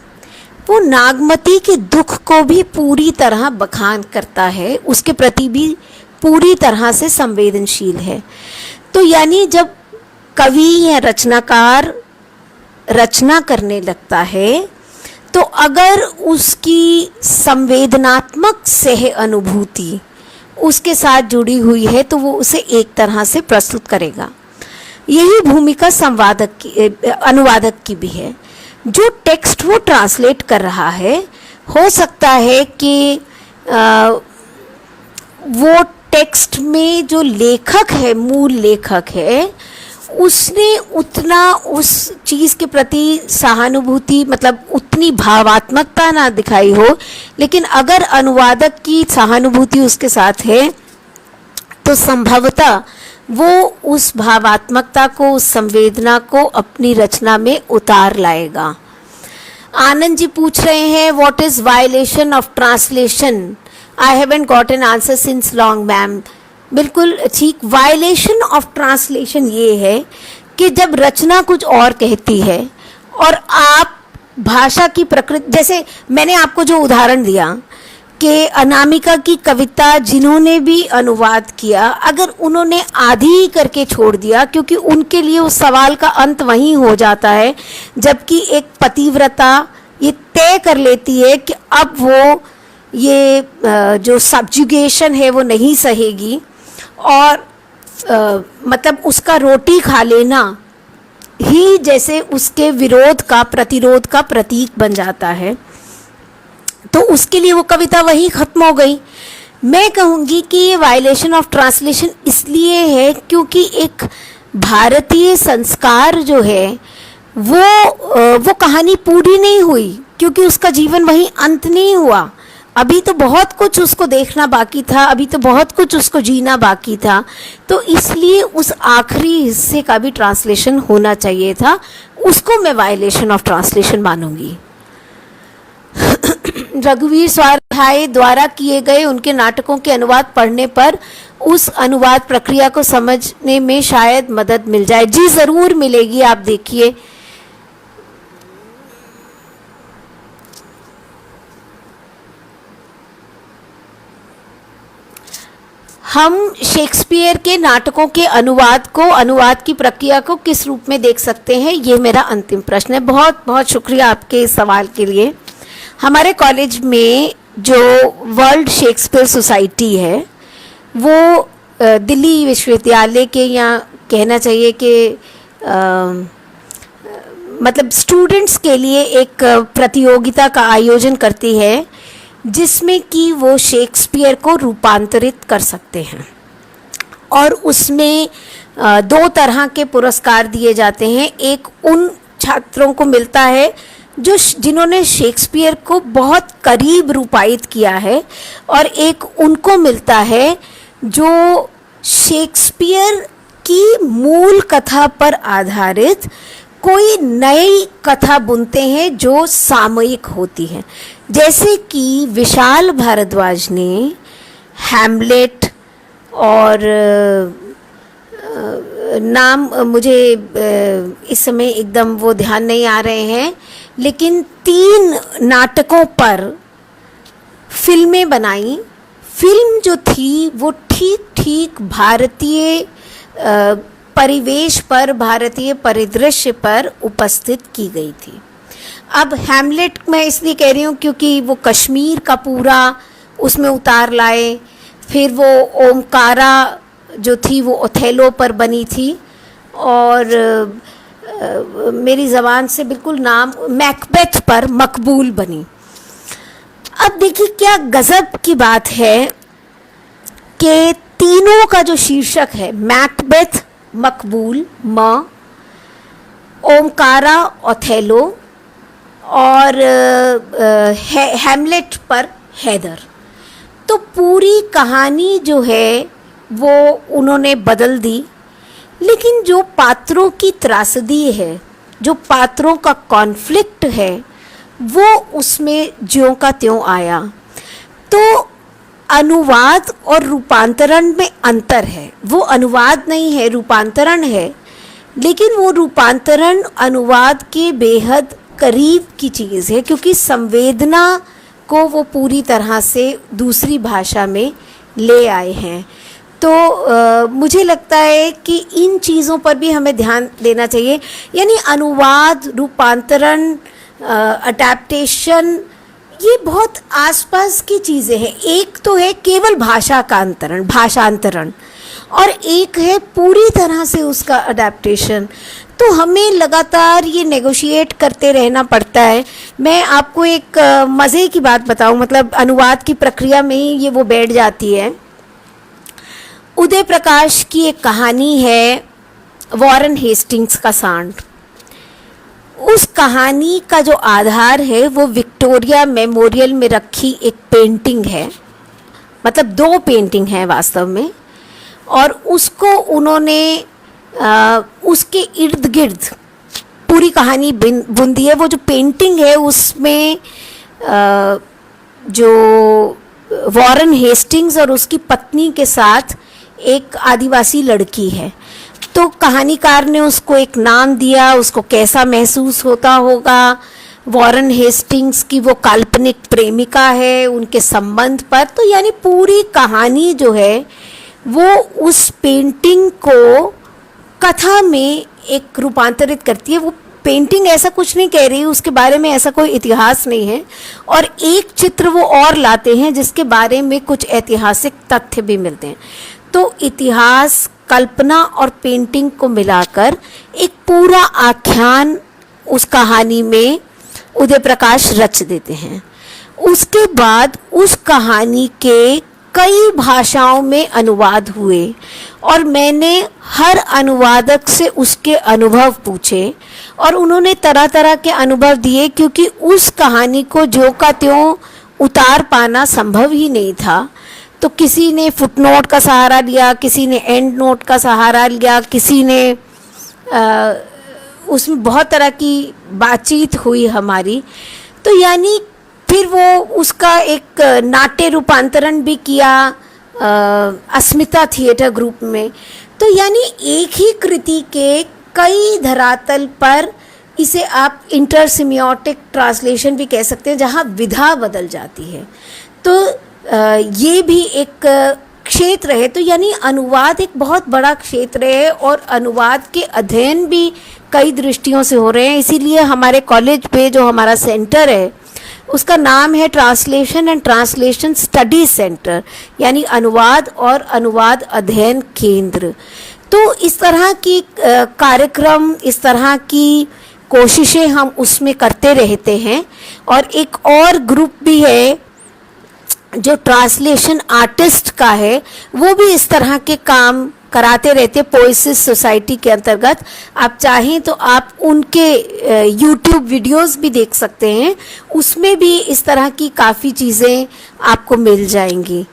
वो नागमती के दुख को भी पूरी तरह बखान करता है, उसके प्रति भी पूरी तरह से संवेदनशील है। तो यानी जब कवि या रचनाकार रचना करने लगता है, तो अगर उसकी संवेदनात्मक सह अनुभूति उसके साथ जुड़ी हुई है, तो वो उसे एक तरह से प्रस्तुत करेगा। यही भूमिका अनुवादक की भी है। जो टेक्स्ट वो ट्रांसलेट कर रहा है, हो सकता है कि वो टेक्स्ट में जो लेखक है, मूल लेखक है, उसने उतना उस चीज़ के प्रति सहानुभूति, मतलब उतनी भावात्मकता ना दिखाई हो, लेकिन अगर अनुवादक की सहानुभूति उसके साथ है, तो संभवतः वो उस भावात्मकता को, उस संवेदना को अपनी रचना में उतार लाएगा। आनंद जी पूछ रहे हैं, what is violation of translation? I haven't got an answer since long ma'am. बिल्कुल ठीक, वायलेशन ऑफ ट्रांसलेशन ये है कि जब रचना कुछ और कहती है और आप भाषा की प्रकृति, जैसे मैंने आपको जो उदाहरण दिया कि अनामिका की कविता जिन्होंने भी अनुवाद किया, अगर उन्होंने आधी ही करके छोड़ दिया, क्योंकि उनके लिए उस सवाल का अंत वहीं हो जाता है, जबकि एक पतिव्रता ये तय कर लेती है कि अब वो ये जो सब्जुगेशन है वो नहीं सहेगी, और मतलब उसका रोटी खा लेना ही जैसे उसके विरोध का, प्रतिरोध का प्रतीक बन जाता है, तो उसके लिए वो कविता वहीं खत्म हो गई। मैं कहूँगी कि ये वायलेशन ऑफ ट्रांसलेशन इसलिए है क्योंकि एक भारतीय संस्कार जो है वो कहानी पूरी नहीं हुई, क्योंकि उसका जीवन वहीं अंत नहीं हुआ। अभी तो बहुत कुछ उसको देखना बाकी था, अभी तो बहुत कुछ उसको जीना बाकी था, तो इसलिए उस आखिरी हिस्से का भी ट्रांसलेशन होना चाहिए था। उसको मैं वायलेशन ऑफ ट्रांसलेशन मानूंगी। रघुवीर स्वाध्याय द्वारा किए गए उनके नाटकों के अनुवाद पढ़ने पर उस अनुवाद प्रक्रिया को समझने में शायद मदद मिल जाए। जी ज़रूर मिलेगी, आप देखिए। हम शेक्सपियर के नाटकों के अनुवाद को, अनुवाद की प्रक्रिया को किस रूप में देख सकते हैं, ये मेरा अंतिम प्रश्न है। बहुत बहुत शुक्रिया आपके इस सवाल के लिए। हमारे कॉलेज में जो वर्ल्ड शेक्सपियर सोसाइटी है वो दिल्ली विश्वविद्यालय के, या कहना चाहिए कि मतलब स्टूडेंट्स के लिए एक प्रतियोगिता का आयोजन करती है जिसमें कि वो शेक्सपियर को रूपांतरित कर सकते हैं। और उसमें दो तरह के पुरस्कार दिए जाते हैं। एक उन छात्रों को मिलता है जिन्होंने शेक्सपियर को बहुत करीब रूपायित किया है, और एक उनको मिलता है जो शेक्सपियर की मूल कथा पर आधारित कोई नई कथा बुनते हैं जो सामयिक होती है। जैसे कि विशाल भारद्वाज ने हैमलेट और नाम मुझे इस समय एकदम वो ध्यान नहीं आ रहे हैं, लेकिन 3 नाटकों पर फिल्में बनाई। फिल्म जो थी वो ठीक ठीक भारतीय परिवेश पर, भारतीय परिदृश्य पर उपस्थित की गई थी। अब हैमलेट मैं इसलिए कह रही हूँ क्योंकि वो कश्मीर का पूरा उसमें उतार लाए। फिर वो ओमकारा जो थी वो ओथेलो पर बनी थी, और मेरी ज़बान से बिल्कुल नाम, मैकबेथ पर मकबूल बनी। अब देखिए क्या गज़ब की बात है कि तीनों का जो शीर्षक है, मैकबेथ मकबूल ओमकारा ओथेलो और हैमलेट पर हैदर, तो पूरी कहानी जो है वो उन्होंने बदल दी। लेकिन जो पात्रों की त्रासदी है, जो पात्रों का कॉन्फ्लिक्ट है, वो उसमें ज्यों का त्यों आया। तो अनुवाद और रूपांतरण में अंतर है। वो अनुवाद नहीं है, रूपांतरण है, लेकिन वो रूपांतरण अनुवाद के बेहद करीब की चीज़ है, क्योंकि संवेदना को वो पूरी तरह से दूसरी भाषा में ले आए हैं। तो मुझे लगता है कि इन चीज़ों पर भी हमें ध्यान देना चाहिए। यानी अनुवाद, रूपांतरण, अडैप्टेशन, ये बहुत आसपास की चीज़ें हैं। एक तो है केवल भाषा का अंतरण, भाषांतरण, और एक है पूरी तरह से उसका अडैप्टेशन। तो हमें लगातार ये नेगोशिएट करते रहना पड़ता है। मैं आपको एक मज़े की बात बताऊं, मतलब अनुवाद की प्रक्रिया में ही ये वो बैठ जाती है। उदय प्रकाश की एक कहानी है वॉरेन हेस्टिंग्स का सांड। उस कहानी का जो आधार है वो विक्टोरिया मेमोरियल में रखी एक पेंटिंग है, मतलब 2 पेंटिंग है वास्तव में, और उसको उन्होंने उसके इर्द गिर्द पूरी कहानी बुन दी है। वो जो पेंटिंग है उसमें जो वॉरेन हेस्टिंग्स और उसकी पत्नी के साथ एक आदिवासी लड़की है। तो कहानीकार ने उसको एक नाम दिया, उसको कैसा महसूस होता होगा। वॉरेन हेस्टिंग्स की वो काल्पनिक प्रेमिका है, उनके संबंध पर। तो यानी पूरी कहानी जो है वो उस पेंटिंग को कथा में एक रूपांतरित करती है। वो पेंटिंग ऐसा कुछ नहीं कह रही, उसके बारे में ऐसा कोई इतिहास नहीं है, और एक चित्र वो और लाते हैं जिसके बारे में कुछ ऐतिहासिक तथ्य भी मिलते हैं। तो इतिहास, कल्पना और पेंटिंग को मिलाकर एक पूरा आख्यान उस कहानी में उदय प्रकाश रच देते हैं। उसके बाद उस कहानी के कई भाषाओं में अनुवाद हुए, और मैंने हर अनुवादक से उसके अनुभव पूछे, और उन्होंने तरह तरह के अनुभव दिए, क्योंकि उस कहानी को ज्यों का त्यों उतार पाना संभव ही नहीं था। तो किसी ने फुटनोट का सहारा लिया, किसी ने एंड नोट का सहारा लिया, किसी ने उसमें बहुत तरह की बातचीत हुई हमारी। तो यानी फिर वो उसका एक नाट्य रूपांतरण भी किया अस्मिता थिएटर ग्रुप में। तो यानी एक ही कृति के कई धरातल पर, इसे आप इंटरसिमियोटिक ट्रांसलेशन भी कह सकते हैं, जहाँ विधा बदल जाती है। तो ये भी एक क्षेत्र है। तो यानी अनुवाद एक बहुत बड़ा क्षेत्र है, और अनुवाद के अध्ययन भी कई दृष्टियों से हो रहे हैं। इसीलिए हमारे कॉलेज पे जो हमारा सेंटर है उसका नाम है translation and translation study centre, यानी अनुवाद और अनुवाद अध्ययन केंद्र। तो इस तरह की कार्यक्रम, इस तरह की कोशिशें हम उसमें करते रहते हैं। और एक और ग्रुप भी है जो ट्रांसलेशन आर्टिस्ट का है, वो भी इस तरह के काम कराते रहते हैं पोएसिस सोसाइटी के अंतर्गत। आप चाहें तो आप उनके यूट्यूब वीडियोस भी देख सकते हैं, उसमें भी इस तरह की काफ़ी चीज़ें आपको मिल जाएंगी।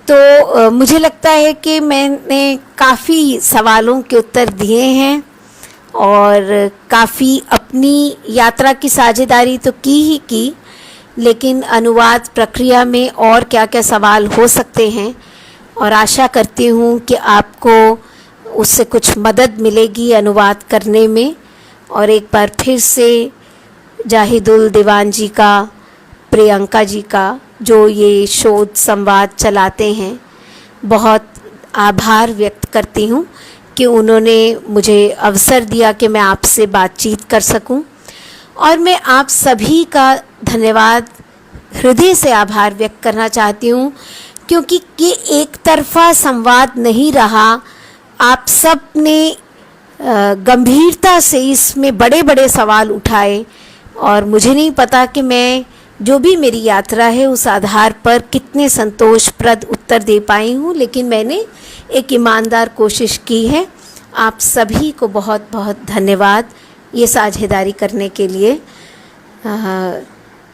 तो मुझे लगता है कि मैंने काफ़ी सवालों के उत्तर दिए हैं और काफ़ी अपनी यात्रा की साझेदारी तो की ही की, लेकिन अनुवाद प्रक्रिया में और क्या क्या सवाल हो सकते हैं, और आशा करती हूँ कि आपको उससे कुछ मदद मिलेगी अनुवाद करने में। और एक बार फिर से जाहिदुल दीवान जी का, प्रियंका जी का, जो ये शोध संवाद चलाते हैं, बहुत आभार व्यक्त करती हूँ कि उन्होंने मुझे अवसर दिया कि मैं आपसे बातचीत कर सकूं। और मैं आप सभी का धन्यवाद, हृदय से आभार व्यक्त करना चाहती हूँ, क्योंकि ये एक तरफा संवाद नहीं रहा। आप सब ने गंभीरता से इसमें बड़े बड़े सवाल उठाए, और मुझे नहीं पता कि मैं जो भी मेरी यात्रा है उस आधार पर कितने संतोषप्रद उत्तर दे पाई हूँ, लेकिन मैंने एक ईमानदार कोशिश की है। आप सभी को बहुत बहुत धन्यवाद ये साझेदारी करने के लिए।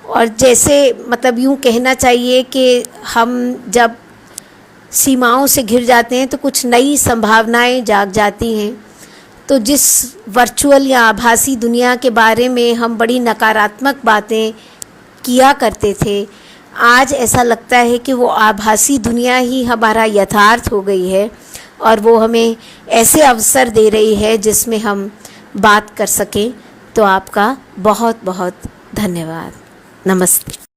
और जैसे मतलब यूँ कहना चाहिए कि हम जब सीमाओं से घिर जाते हैं तो कुछ नई संभावनाएं जाग जाती हैं। तो जिस वर्चुअल या आभासी दुनिया के बारे में हम बड़ी नकारात्मक बातें किया करते थे, आज ऐसा लगता है कि वो आभासी दुनिया ही हमारा यथार्थ हो गई है, और वो हमें ऐसे अवसर दे रही है जिसमें हम बात कर सकें। तो आपका बहुत बहुत धन्यवाद। नमस्ते।